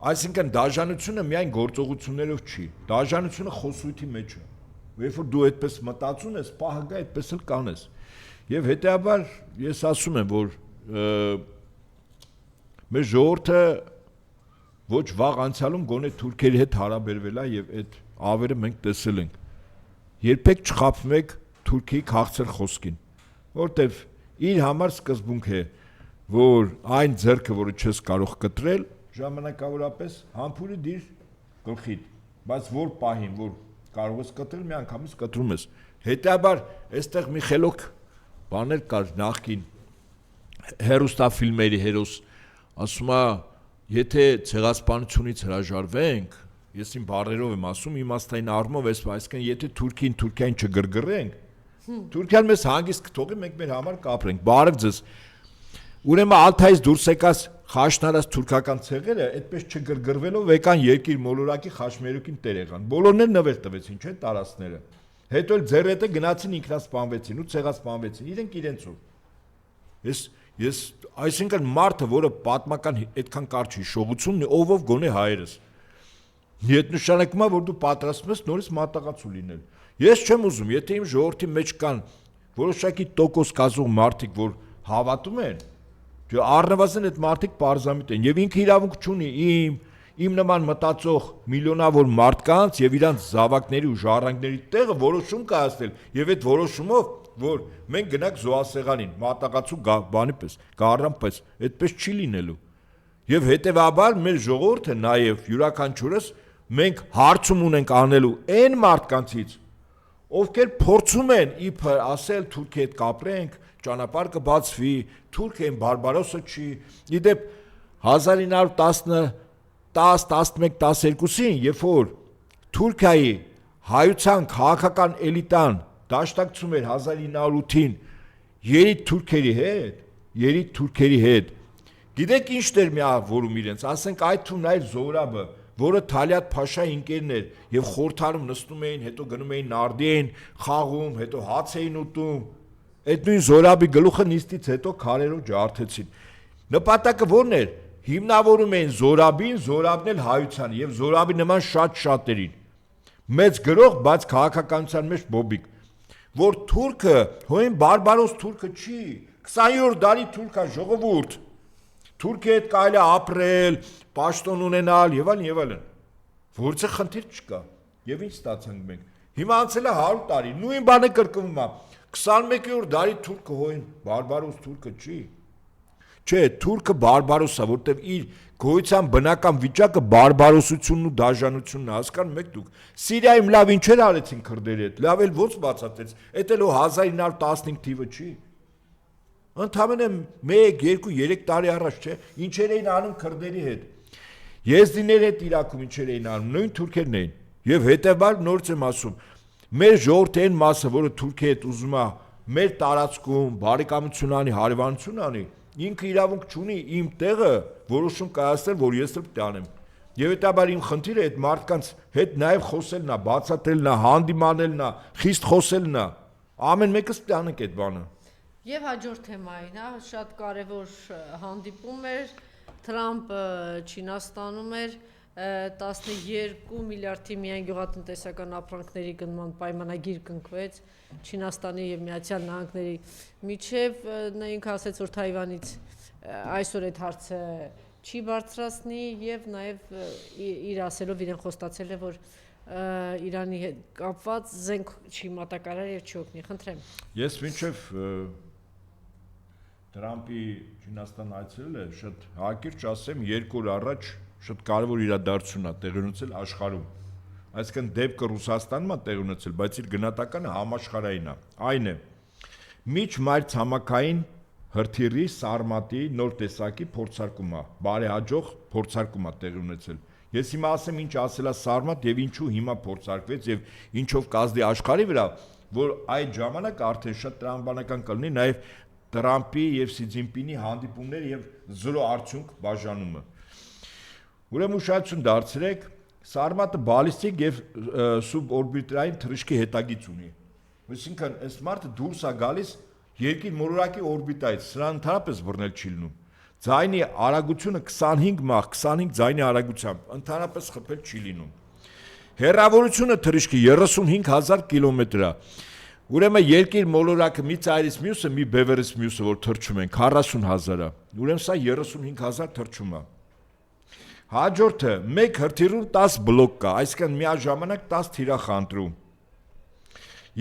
Այսինքն դաժանությունը միայն գործողություններով չի, դաժանությունը խոսույթի մեջ է։ Երբ որ դու այդպես մտածում ես, պահը գա այդպես էլ կանես։ Եվ հետեաբար ես ասում եմ, որ մեր ժողովուրդը ոչ վաղ անցյալում գոնե թուրքերի հետ հարաբերվել է եւ այդ ավերը մենք տեսել ենք։ Երբեք չխաբվեք Թուրքիի քաղցր խոսքին։ որտեվ իր համար սկզբունք է, որ այն ձեռքը, որը չես կարող կտրել, ժամանակավորապես համբուրի դիր գլխիդ, բայց որ պահին, որ կարող ես կտրել, մի անգամից կտրում ես։ Հետաբար, այստեղ մի խելոք բաներ կար նախքին հերոստաֆիլմերի հերոս, ասում է, եթե ցեղասպանությունից հրաժարվենք, ես իմ բառերով եմ ասում, իմաստային առումով, այսինքն եթե Թուրքիային չգրգռենք, Թուրքիան մեզ հանգիստ կթողի, մենք մեր համար կապրենք, բարև ձեզ։ Ուրեմն Ալթայից դուրս եկած խաշնարած թուրքական ցեղերը այդպես չգրգռվելով եկան երկիր մոլորակի խաշմերուկին տեր եղան։ Բոլորն էլ նվեր տվեցին, չէ՞, տարածքները։ Հետո էլ ձեր հետը գնացին ինքնասպանվեցին ու ցեղասպանվեցին, իրենք իրենցով։ Ես այսինքն մարդը, որը պատմական այդքան կարճ հիշողությունն է, ով գոնե հայերս։ Իդ նշանակում է, որ դու պատրաստվում ես նորից մատաղացու լինել։ Ես չեմ ուզում, եթե իմ ժողովրդի մեջ կան որոշակի տոկոս կազմող մարդիկ, որ հավատում են, առնվազն այդ մարդիկ պարզամիտ են եւ ինքը իրավունք չունի իմ նման մտածող միլիոնավոր մարդկանց եւ իրանց զավակների ու ժառանգների տեղը որոշում կայացնել եւ այդ որոշումով որ մենք գնանք զոհասեղանին մատաղացու բանի պես գարան պես այդպես չի լինելու եւ հետեւաբար մեր ժողովուրդը նաեւ յուրաքանչյուրս մենք հարցում ունենք անելու այն մարդկանցից ովքեր փորձում են իբր ասել Թուրքի հետ կապրենք ճանապարհ կբացվի Թուրքիան բարբարոսը չի իդեպ 1910-11-12-ին երբ որ Թուրքիայի հայության քաղաքական էլիտան դաշնակցում էր 1908-ին երիտ թուրքերի հետ գիտեք ինչ դեր միավորում իրենց ասենք այդ թվում նայր Զորաբը որը Թալիատ Փաշայի ընկերն էր եւ խորթարում նստում էին հետո գնում էին նարդի էին խաղում հետո հաց էին ուտում այդ նույն Զորաբի գլուխը նիստից հետո քարերով ջարդեցին նպատակը ո՞րն էր հիմնավորում էին Զորաբին Զորաբն էլ հայության եւ Զորաբի նման շատերին մեծ գրող բայց քաղաքականության մեջ բոբիկ որ թուրքը հոյն բարբարոս թուրքը չի 20-րդ դարի թուրքա ժողովուրդ Թուրքիա հետ կարելի է ապրել, պաշտոն ունենալ եւ այլն։ Որցե խնդիր չկա։ Եվ ինչ ստացանք մենք։ Հիմա անցել է 100 տարի, նույն բանը կրկնվում է։ 21-րդ դարի թուրքը հոյն բարբարոս թուրքը չի։ Չէ, թուրքը բարբարոս է, որտեվ իր գոյության բնական վիճակը բարբարոսությունն ու դաժանությունն է, հասկանում եք դուք։ Սիրիայում լավ ինչեր արեցին քրդերի հետ, լավ էլ ո՞նց բացատրեց։ Էդ էլ 1915 թիվը չի։ Ընդամենը 1, 2, 3 տարի առաջ չէ, ինչեր էին անում քրդերի հետ։ Եզդիների հետ Իրաքում ինչեր էին անում, նույն թուրքերն էին։ Եվ հետևաբար նորից եմ ասում, մեր ժողովրդի այն մասը, որը Թուրքիայի հետ ուզում է մեր տարածքում բարեկամություն անի, հարևանություն անի, ինքը իրավունք չունի իմ տեղը որոշում կայացնել, որ ես էլ պետք է անեմ։ Եվ հետաբար իմ խնդիրը այդ մարդկանց հետ նաև խոսելն է, բացատրելն է, հանդիմանելն է, խիստ խոսելն է։ Ամեն մեկս պետք է անենք այդ բանը։ Եվ հաջորդ թեմային, շատ կարևոր հանդիպում էր, Թրամփը Չինաստանում էր, 12 միլիարդի միայն գյուղատնտեսական ապրանքների գնման պայմանագիր կնքվեց Չինաստանի եւ Միացյալ Նահանգների միջև, նա ինքը ասաց, որ Թայվանից այսօր այդ հարցը չի բարձրացնի եւ նաեւ իր ասելով իրեն խոստացել է, որ Իրանի հետ կապված զենք չի մատակարար եւ չի օգնի, խնդրեմ։ Ես մինչեւ Թրամփի Չինաստան այցելել է, շատ հակիրճ ասեմ, 2 օր առաջ շատ կարևոր իրադարձություն է տեղի ունեցել աշխարհում։ Այսինքն դեպքը Ռուսաստանում է տեղի ունեցել, բայց իր գնահատականը համաշխարհային է։ Այն է. միջմայրցամաքային հրթիռի Սարմատի նոր տեսակի փորձարկումը, բարեհաջող փորձարկում է տեղի ունեցել։ Ես հիմա ասեմ ինչ ասել է Սարմատ եւ ինչու հիմա փորձարկվեց եւ ինչով կազդի աշխարհի վրա, որ այդ ժամանակ արդեն շատ տրամաբանական կլինի նաեւ Տրամփի եւ Սի Ցզինպինի հանդիպումները եւ զրո արդյունք բաժանումը։ Ուրեմն ուշադրություն դարձրեք, Սարմատը բալիստիկ եւ սուբօրբիտային թռիչքի հետագիծ ունի։ Այսինքն, այս մարդը դուրս է գալիս երկիր մոլորակի օրբիտայից, սրան ընդհանրապես բռնել չի լինում։ Ձայնի արագությունը 25 մահ, 25 ձայնի արագությամբ, ընդհանրապես խփել չի լինում։ Հեռավորությունը թռիչքի 35000 կիլոմետր է։ Ուրեմն երկիր մոլորակը մի ծայրից մյուսը, մի բևերից մյուսը, որ թռչում են 40000 է։ Ուրեմն սա 35000 թռչում է։ Հաջորդը մեկ հրթիռում 10 բլոկ կա, այսինքն միաժամանակ 10 թիրախ ընտրում։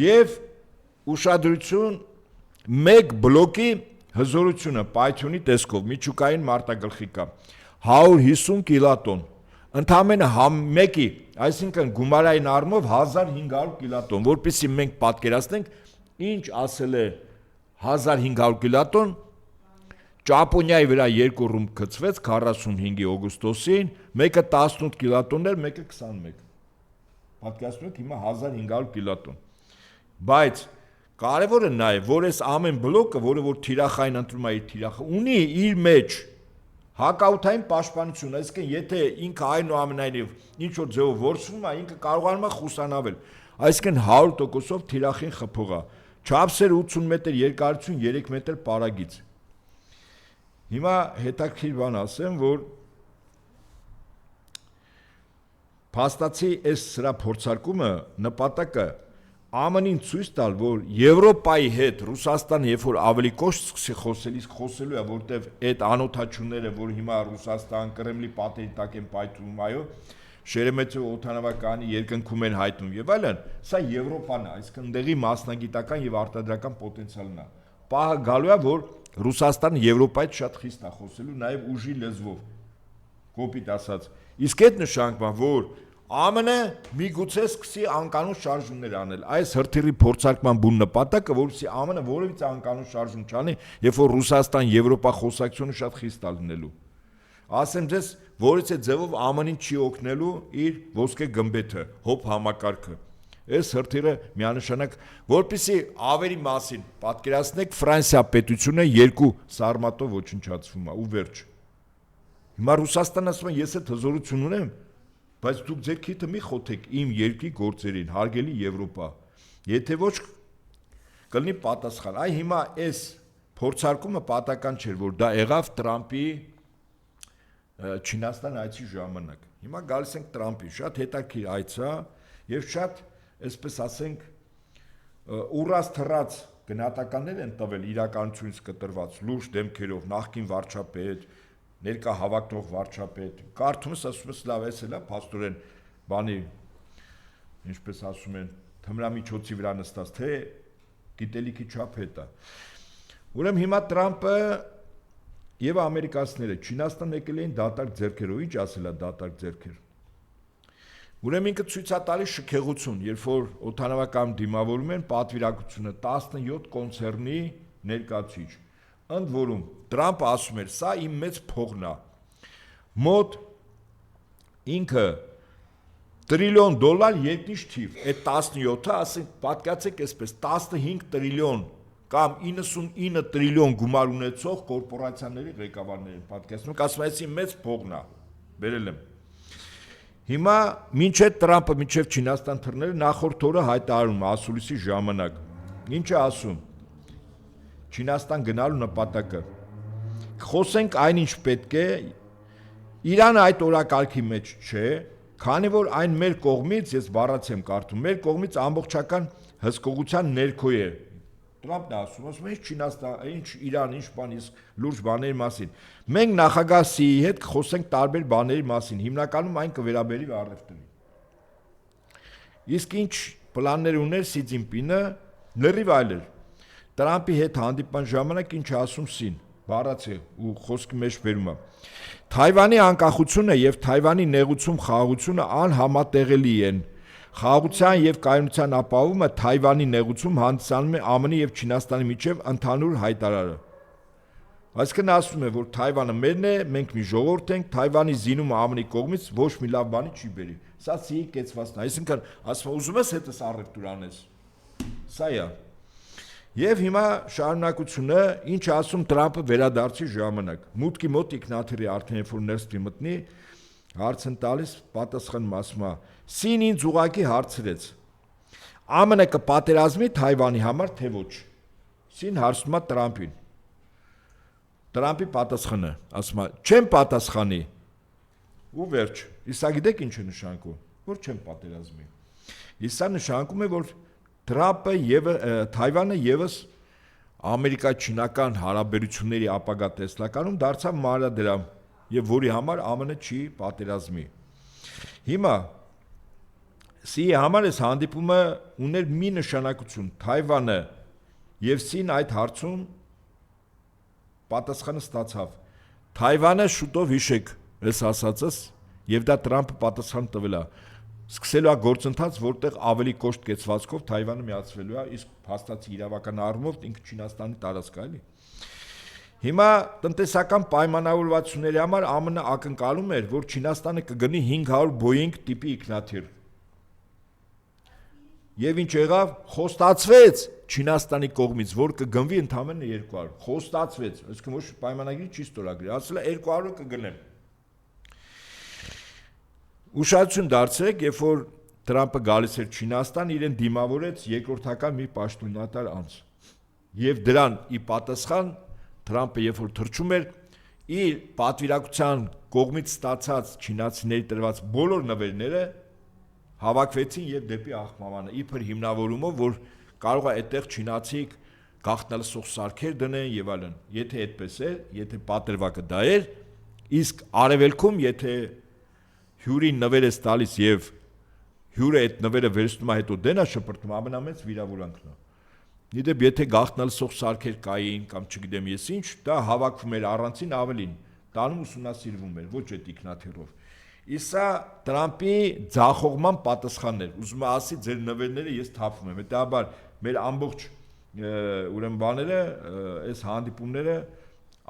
Եվ ուշադրություն մեկ բլոկի հզորությունը պայթյունի տեսքով միջուկային մարտագլխի կա 150 կիլոտոն, ընդամենը մեկի, այսինքն գումարային առումով 1500 կիլոտոն, որպեսզի մենք պատկերացնենք, ինչ ասել է 1500 կիլոտոն, Ճապոնիայի վրա 2 ռումբ գծվեց 45-ի օգոստոսին, մեկը 18 կիլոտոն էր, մեկը 21։ Պատկերացնում եք հիմա 1500 կիլոտոն։ Բայց կարևորը նա է, որ այս ամեն բլոկը, որը որ թիրախային ընտրում է իր թիրախը, ունի իր մեջ հակաօդային պաշտպանություն, այսինքն եթե ինքը այնուամենայնիվ ինչ որ ձևով որսվում է, ինքը կարողանում է խուսանավել, այսինքն 100%-ով թիրախին խփող է, չափսեր 80 մետր, երկարություն 3 մետր պարագիծ։ Հիմա հետաքրքիր բան ասեմ, որ փաստացի այս սրա փորձարկումը նպատակը ԱՄՆ-ին ցույց տալ, որ Եվրոպայի հետ Ռուսաստանը երբ որ ավելի կոշտ սկսի խոսել, իսկ խոսելու է, որտեվ այդ անօթաչուները, որ հիմա Ռուսաստան, Կրեմլի պատերի տակ են պայթում, այո, Շերեմեթիո օդանավակայանի երկնքում են հայտնում եւ այլն, սա Եվրոպան է, այսինքն ընդեղի մասնագիտական եւ արտադրական պոտենցիալն է։ Պահը գալու է, որ Ռուսաստանը Եվրոպայից շատ խիստ է խոսելու, նաև ուժի լեզվով, կոպիտ ասած։ Իսկ այդ նշանակում է, որ ԱՄՆ-ը միգուցե սկսի անկանոն շարժումներ անել։ Այս հրթիռի փորձարկման բուն նպատակը, որովհետեւ ԱՄՆ-ը որևիցե անկանոն շարժում չանի, երբ որ Ռուսաստան-Եվրոպա խոսակցությունը շատ խիստ է լինելու։ Ասեմ ձեզ, որից է ձևով ԱՄՆ-ին չի օգնելու իր ոսկե գմբեթը, հոբ համակարգը։ Այս հրթիռը միանշանակ, որպեսզի ավերի մասին պատկերացնեք, Ֆրանսիա պետությունը 2 սարմատով ոչնչացվում է ու վերջ։ Հիմա Ռուսաստանն ասում է, ես այդ հզորություն ունեմ, բայց դուք ձեր քիթը մի խոթեք իմ երկրի գործերին, հարգելի Եվրոպա։ Եթե ոչ կլինի պատասխան։ Այ հիմա այս փորձարկումը պատական չէր, որ դա եղավ Տրամպի Չինաստան այցի ժամանակ։ Հիմա գալիս ենք Տրամպի, շատ հետաքրքիր այց է եւ շատ այսպես ասենք ուռած թռած գնահատականներ են տվել իրականությունից կտրված լուրջ դեմքերով նախկին վարչապետ, ներկա հավակնող վարչապետ, կարդում ես ասում ես լավ էս էլա փաստորեն բանի ինչպես ասում են թմրամիջոցի վրա նստած թե գիտելիքի չափ հետա։ Ուրեմն հիմա Տրամպը եւ ամերիկացիները Չինաստան եկել էին դատարկ ձեռքերով, ինչ ասելա դատարկ ձեռքեր։ Ուրեմն ինքը ցույց է տալիս շքեղություն, երբ որ օդանավակայանում դիմավորում են պատվիրակությունը 17 կոնցեռնի ներկայացուցիչ։ Ընդ որում Տրամպը ասում էր, սա իմ մեծ փողն է։ Մոտ ինքը տրիլիոն դոլար երկնիշ թիվ, այդ 17-ը, ասենք, պատկացեք այսպես 15 տրիլիոն կամ 99 տրիլիոն գումար ունեցող կորպորացիաների ղեկավարներ են պատկերացնում, ասում են, իմ մեծ փողն է, բերել եմ։ Հիմա մինչև Տրամպը մինչև Չինաստան թռները նախորդ օրը հայտարարում ասուլիսի ժամանակ։ Ինչ է ասում։ Չինաստան գնալու նպատակը։ Խոսենք այնինչ պետք է, Իրանը այդ օրակարգի մեջ չէ, քանի որ այն մեր կողմից, ես բառաց եմ կարդում, մեր կողմից ամբողջական հսկողության ներքո է։ Տրամպն ասում է, Չինաստան, ինչ Իրան, ինչ բան, իսկ լուրջ բաների մասին։ Մենք նախագահ Սիի հետ կխոսենք տարբեր բաների մասին, հիմնականում այն կվերաբերի առևտրին։ Իսկ ինչ պլաններ ուներ Սի Ցզինպինը, լրիվ այլ էր։ Տրամպի հետ հանդիպման ժամանակ ինչ ասում Սին, բառաց է ու խոսքի մեջ բերում է։ Թայվանի անկախությունը եւ Թայվանի նեղուցում խաղաղությունը անհամատեղելի են։ Խաղաղության եւ կայունության ապահովումը Թայվանի նեղուցում հանդիսանում է ԱՄՆ-ի եւ Չինաստանի միջև ընդհանուր հայտարարը։ Այսինքն ասում է, որ Թայվանը մերն է, մենք մի ժողովուրդ ենք, Թայվանի զինումը ԱՄՆ-ի կողմից ոչ մի լավ բանի չի բերի։ Սա Սիի կեցվածն է։ Այսինքն ասում է, ուզում ես հետս առևտուր անես։ Սա է։ Եվ հիմա շարունակությունը, ինչ ասում Տրամպը վերադարձի ժամանակ։ Մուտքի մոտ ինքնաթիռի արդեն երբ որ ներս մտնի, հարց են տալիս, պատասխանում ասում է. Սին ինձ ուղղակի հարցրեց. ԱՄՆ կպատերազմի Թայվանի համար թե ոչ։ Սին հարցնում է Տրամպին։ Տրամպի պատասխանը, ասում է, չեմ պատասխանի։ Ու վերջ։ Իսկ գիտեք ինչ է նշանակում, որ չեմ պատերազմի։ Իսկ սա նշանակում է, որ Տրամպը եւ Թայվանը եւս ամերիկա-չինական հարաբերությունների ապագա տեսլականում դարձավ մանրադրամ եւ որի համար ԱՄՆ չի պատերազմի։ Հիմա Սիի համար այս հանդիպումը ուներ մի նշանակություն. Թայվանը Եվ սին այդ հարցում պատասխանը ստացավ։ Թայվանը շուտով հիշեք այս ասածս, եւ դա Տրամպը պատասխան տվել է։ Սկսելու է գործընթաց, որտեղ ավելի կոշտ կեցվածքով Թայվանը միացվելու է, իսկ փաստացի իրավական առումով ինքը Չինաստանի տարածք է, էլի։ Հիմա տնտեսական պայմանավորվածությունների համար ԱՄՆ ակնկալում էր, որ Չինաստանը կգնի 500 Boeing տիպի ինքնաթիռ։ Եվ ինչ եղավ, խոստացվեց Չինաստանի կողմից, որ կգնվի ընդամենը 200, խոստացվեց, այսինքն ոչ պայմանագրի չի ստորագրել, ասել է 200 կգնեմ։ Ուշադրություն դարձրեք, երբ որ Տրամպը գալիս էր Չինաստան, իրեն դիմավորեց երկրորդական մի պաշտոնատար անձ։ Եվ դրան ի պատասխան Տրամպը երբ որ թռչում էր, իր պատվիրակության կողմից ստացած չինացիների տրված բոլոր նվերները հավաքվեցին եւ դեպի աղբամանը, իբր հիմնավորումով, որ կարող է այդտեղ չինացիք գաղտնալսող սարքեր դնեն եւ այլն։ Եթե այդպես էր, եթե պատրվակը դա էր, իսկ արևելքում, եթե հյուրին նվեր ես տալիս եւ հյուրը այդ նվերը վերցնում է հետո դենա շպրտում, ամենամեծ վիրավորանքն է։ Իդեպ եթե գաղտնալսող սարքեր կային կամ չգիտեմ ես ինչ, դա հավաքվում էր առանցին ավելին, տանում ուսումնասիրվում էր, ոչ այդ ինքնաթիռով։ Իսա Տրամպի ձախողման պատասխանն էր, ուզում է ասի ձեր նվերները ես թափվում եմ, հետաբար մեր ամբողջ ուրեմն բաները, այս հանդիպումները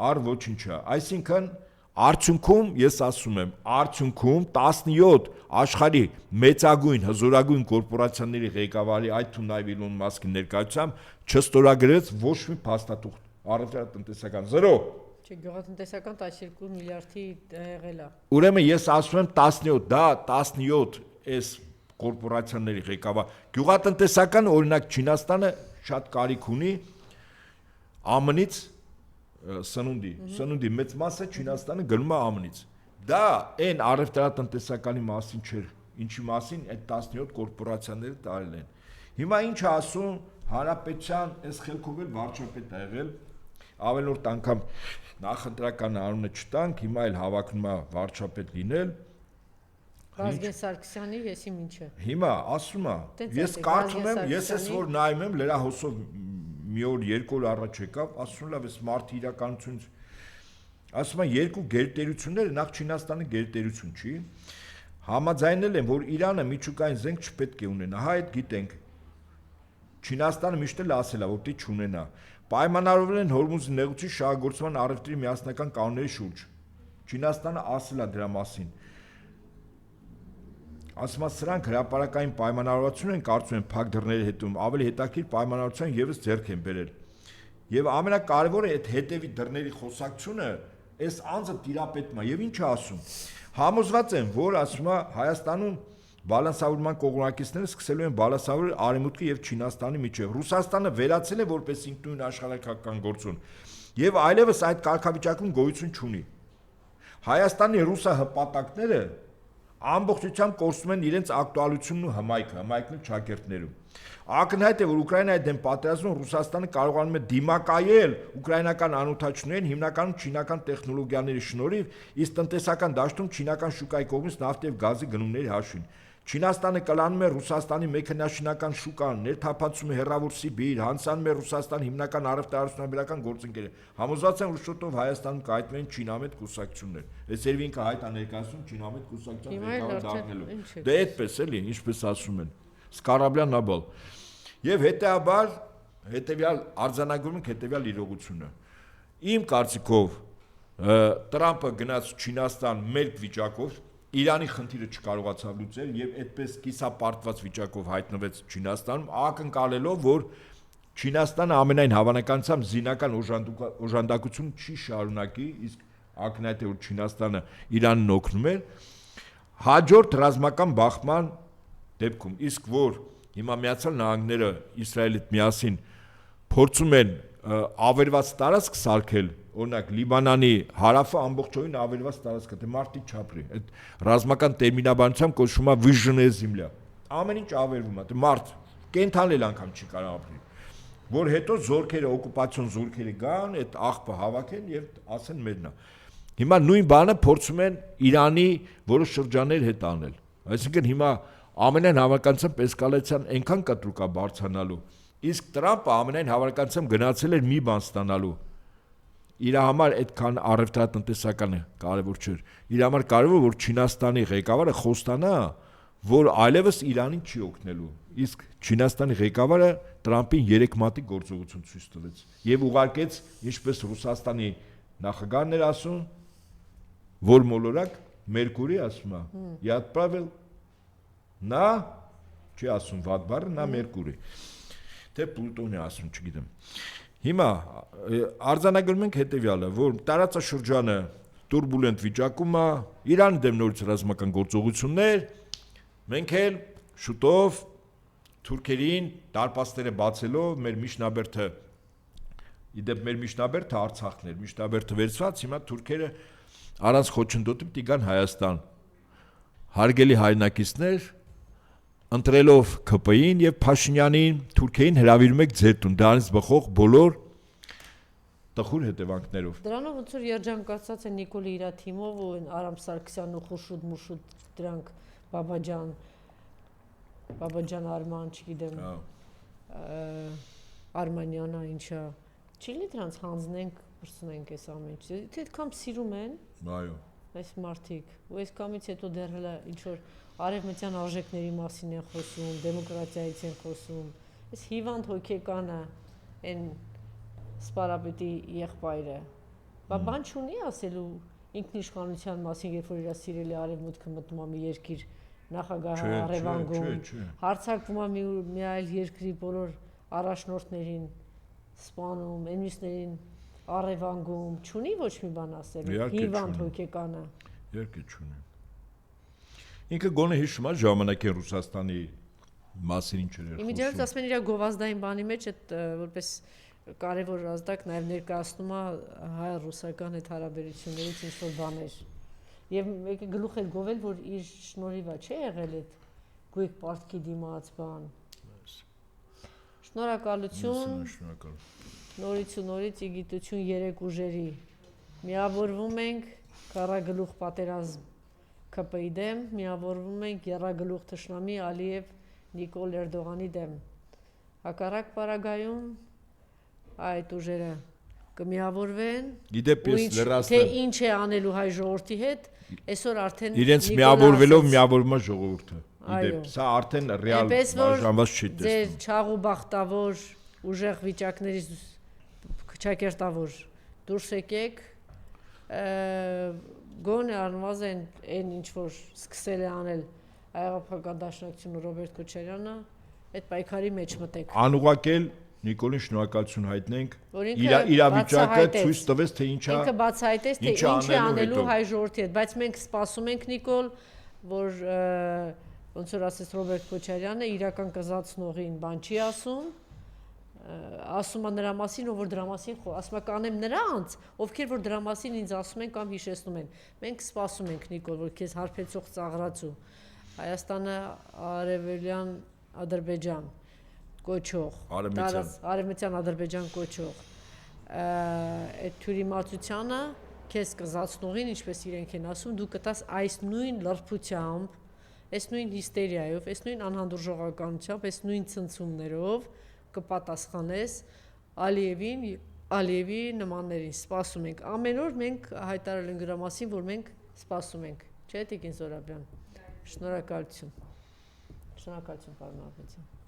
առ ոչինչ է, այսինքն արդյունքում ես ասում եմ, արդյունքում 17 աշխարհի մեծագույն հզորագույն կորպորացիաների ղեկավարի, այդ թվում նաև Իլոն Մասկի ներկայությամբ չստորագրեց ոչ մի փաստաթուղթ, առևտրատնտեսական 0 Չէ, գյուղատնտեսական 12 միլիարդի եղել է։ Ուրեմն ես ասում եմ 17, դա 17 այս կորպորացիաների ղեկավար։ Գյուղատնտեսական օրինակ Չինաստանը շատ կարիք ունի ԱՄՆ-ից սնունդի մեծ մասը Չինաստանը գնում է ԱՄՆ-ից։ Դա այն առևտրատնտեսականի մասին չէր, ինչի մասին այդ 17 կորպորացիաները տարել են։ Հիմա ինչ ասում հանրապետության այս խելքով էլ վարչապետ ա եղել, ավելորդ անգամ նախընտրական անունը չտանք, հիմա էլ հավակնում է վարչապետ լինել։ Վազգեն Սարգսյանի եսի ինչը։ Հիմա ասում է, ես կարծում եմ, ես ես որ նայում եմ լրահոսով մի օր երկու օր առաջ եկավ, ասում լավ էս մարդի իրականությունից, ասում է երկու գերտերությունները, նախ Չինաստանը գերտերություն չի, համաձայնել են, որ Իրանը միջուկային զենք չպետք է ունենա, հա այդ գիտենք, Չինաստանը միշտ էլ ասել է, որ դի չունենա, պայմանավորվել են Հորմուզի նեղուցի շահագործման առևտրի միասնական կանոնների շուրջ, Չինաստանը ասել է դրա մասին, ասում է սրանք հրապարակային պայմանավորվածություն են, կարծում են փակ դռների հետում, ավելի հետաքրքիր պայմանավորվածություն եւս ձեռք են բերել։ Եվ ամենակարևորը այդ հետևի դռների խոսակցությունը, այս անձը տիրապետում է, եւ ինչ է ասում։ Համոզված եմ, որ ասում է Հայաստանում բալանսավորման կողմնակիցները սկսելու են բալանսավորել Արևմուտքի եւ Չինաստանի միջեւ։ Ռուսաստանը վերացել է որպես ինքնուրույն աշխարհակական գործոն եւ այլևս այդ կարգավիճակում գոյություն չունի։ Հայաստանի ռուսահպատակները ամբողջությամբ կորցնում են իրենց ակտուալությունն ու հմայքն ու ճակերտներում։ Ակնհայտ է, որ Ուկրաինայի դեմ պատերազմում Ռուսաստանը կարողանում է դիմակայել ուկրաինական անօթաչուներին հիմնականում չինական տեխնոլոգիաների շնորհիվ, իսկ տնտեսական դաշտում չինական շուկայի կողմից նավթ եւ գազի գնումների հաշվին։ Չինաստանը կլանում է Ռուսաստանի մեքենաշինական շուկան, ներթափանցում է հեռավոր Սիբիր, հանցանում է Ռուսաստանի հիմնական առևտրաարդյունաբերական գործընկերը։ Համոզված եմ, որ շուտով Հայաստանում կհայտնվեն Չինամետ կուսակցություններ։ Այս երևի ինքը հայտ աներկայացում Չինամետ կուսակցության ղեկավար դառնելու։ Դե այդպես էլի, ինչպես ասում են, Սկարաբլյան նաբալ։ Եվ հետեւյալ արձանագրում ենք հետեւյալ իրողությունը։ Իմ կարծիքով Տրամպը գնաց Չինաստան մերկ վիճակով Իրանի խնդիրը չկարողացավ լուծել եւ այդպես կիսապարտված վիճակով հայտնվեց Չինաստանում, ակնկալելով, որ Չինաստանը ամենայն հավանականությամբ զինական օժանդակություն չի շարունակի, իսկ ակնհայտ է, որ Չինաստանը Իրանին օգնում է հաջորդ ռազմական բախման դեպքում, իսկ որ հիմա Միացյալ Նահանգները Իսրայելի հետ միասին փորձում են ավերված տարածք սարքել, օրինակ Լիբանանի հարավը ամբողջովին ավերված տարածք է, դե մարտի չապրի, այդ ռազմական տերմինաբանությամբ կոչվում է выжженная земля, ամեն ինչ ավերվում է, դե մարդ կենթանել անգամ չի կարող ապրի, որ հետո զորքերը, օկուպացիոն զորքերը գան, այդ աղբը հավաքեն եւ ասեն մերն է։ Հիմա նույն բանը փորձում են Իրանի որոշ շրջաններ հետ անել, այսինքն հիմա ամենայն հավանականությամբ էսկալացիան այնքան կտրուկ է բարձրանալու, իսկ Տրամպը ամենայն հավանականությամբ գնացել էր մի բան ստանալու։ Իր համար այդքան առևտրատնտեսականը կարևոր չէր։ Իր համար կարևոր որ Չինաստանի ղեկավարը խոստանա, որ այլևս Իրանին չի օգնելու։ Իսկ Չինաստանի ղեկավարը Տրամպին 3 մատի գործողություն ցույց տվեց եւ ուղարկեց, ինչպես Ռուսաստանի նախագահն էր ասում, որ մոլորակ Մերկուրի ասում է, и отправил նա չի ասում վատ բառը, նա Մերկուրի։ Թե Պլուտոնի ասում, չգիտեմ։ Հիմա արձանագրում ենք հետեւյալը, որ տարածաշրջանը турբուլենտ վիճակում է, Իրան դեմ նորից ռազմական գործողություններ, մենք էլ շուտով թուրքերին դարպասները բացելով մեր միջնաբերդը, իդեպ մեր միջնաբերդը Արցախն էր, միջնաբերդը վերցված, հիմա թուրքերը առանց խոչընդոտի պիտի գան Հայաստան։ Հարգելի հայրենակիցներ, ընտրելով ԿՊ-ին եւ Փաշինյանին, Թուրքիային հրավիրում եք ձեր տուն, դրանից բխող բոլոր տխուր հետևանքներով։ Դրանով ոնց որ երջանկացած է Նիկոլի իր թիմով ու Արամ Սարգսյանն ու Խուրշուդ Մուրշուդ դրանք Բաբաջան Արման, չգիտեմ, Արմանյանը ինչա։ Չի լի դրանց հանձնենք, բրցնենք այս ամեն ինչ։ Թե այդքան սիրում են։ Այո։ Այս մարդիկ, ու այս կամից հետո դեռ հələ ինչ որ արևմտյան արժեքների մասին են խոսում, դեմոկրատիայից են խոսում։ Այս հիվանդ հոգեկանը այն սպարապետի եղբայրը։ Բան չունի ասելու ինքնիշխանության մասին, երբ որ իր սիրելի արևմուտքը մտնում է մի երկիր նախագահը առևանգում, հարձակվում է մի այլ երկրի բոլոր առաջնորդներին սպանում, այնուսներին առևանգում, չունի ոչ մի բան ասելու, հիվանդ հոգեկանը։ Իհարկե չունի։ Ինքը գոնե հիշում է ժամանակին Ռուսաստանի մասին ինչ էր խոսում։ Իմիջիայլոց ասում են իր գովազդային բանի մեջ այդ որպես կարևոր ազդակ նաև ներկայացնում է հայ-ռուսական այդ հարաբերություններից ինչ-որ բաներ։ Եվ եկե գլուխ էր գովել, որ իր շնորհիվ է, չէ՞ եղել այդ գույք պարտքի դիմաց բան։ Շնորհակալություն։ Նորից ու նորից ի գիտություն 3 ուժերի։ Միավորվում ենք քարագլուխ պատերազմ ԿՊ-ի դեմ, միավորվում ենք եռագլուխ թշնամի Ալիև Նիկոլ Էրդողանի դեմ։ Հակառակ պարագայում այդ ուժերը կմիավորվեն։ Իդեպ ես լրացնեմ։ Թե ինչ է անելու հայ ժողովրդի հետ, այսօր արդեն իրենց միավորվելով միավորվում է ժողովուրդը։ Իդեպ սա արդեն ռեալ բաժանված չի տեսնում։ Ձեր չաղ ու բախտավոր ուժեղ վիճակներից չակերտավոր դուրս եկեք, գոնե առնվազն այն ինչ որ սկսել է անել Հայ-Ազգային Դաշնակցությունը Ռոբերտ Քոչարյանը, այդ պայքարի մեջ մտեք։ Անուղակել Նիկոլին շնորհակալություն հայտնենք։ Իրավիճակը ցույց տվեց, թե ինչա։ Ինքը բացահայտեց, թե ինչ է անելու հայ ժողովրդի հետ, բայց մենք սպասում ենք Նիկոլ, որ ոնց որ ասեց Ռոբերտ Քոչարյանը, իրական կզացնողին բան չի ասում, ասում է նրա մասին, ով որ դրա մասին ասում է կանեմ նրանց, ովքեր որ դրա մասին ինձ ասում են կամ հիշեցնում են։ Մենք սպասում ենք Նիկոլ, որ քեզ հարբեցող ծաղրացու Հայաստանը արևելյան Ադրբեջան կոչող, արևմտյան Ադրբեջան կոչող այդ թյուրիմացությանը քեզ կզացնողին, ինչպես իրենք են ասում, դու կտաս այս նույն լրբությամբ, այս նույն հիստերիայով, այս նույն անհանդուրժողականությամբ, այս նույն ցնցումներով կպատասխանես Ալիևի նմաններին, սպասում ենք։ Ամեն օր մենք հայտարարել ենք դրա մասին, որ մենք սպասում ենք, չէ՞ Տիկին Զորաբյան։ Շնորհակալություն։ Շնորհակալություն, պարոն Ահմեդյան։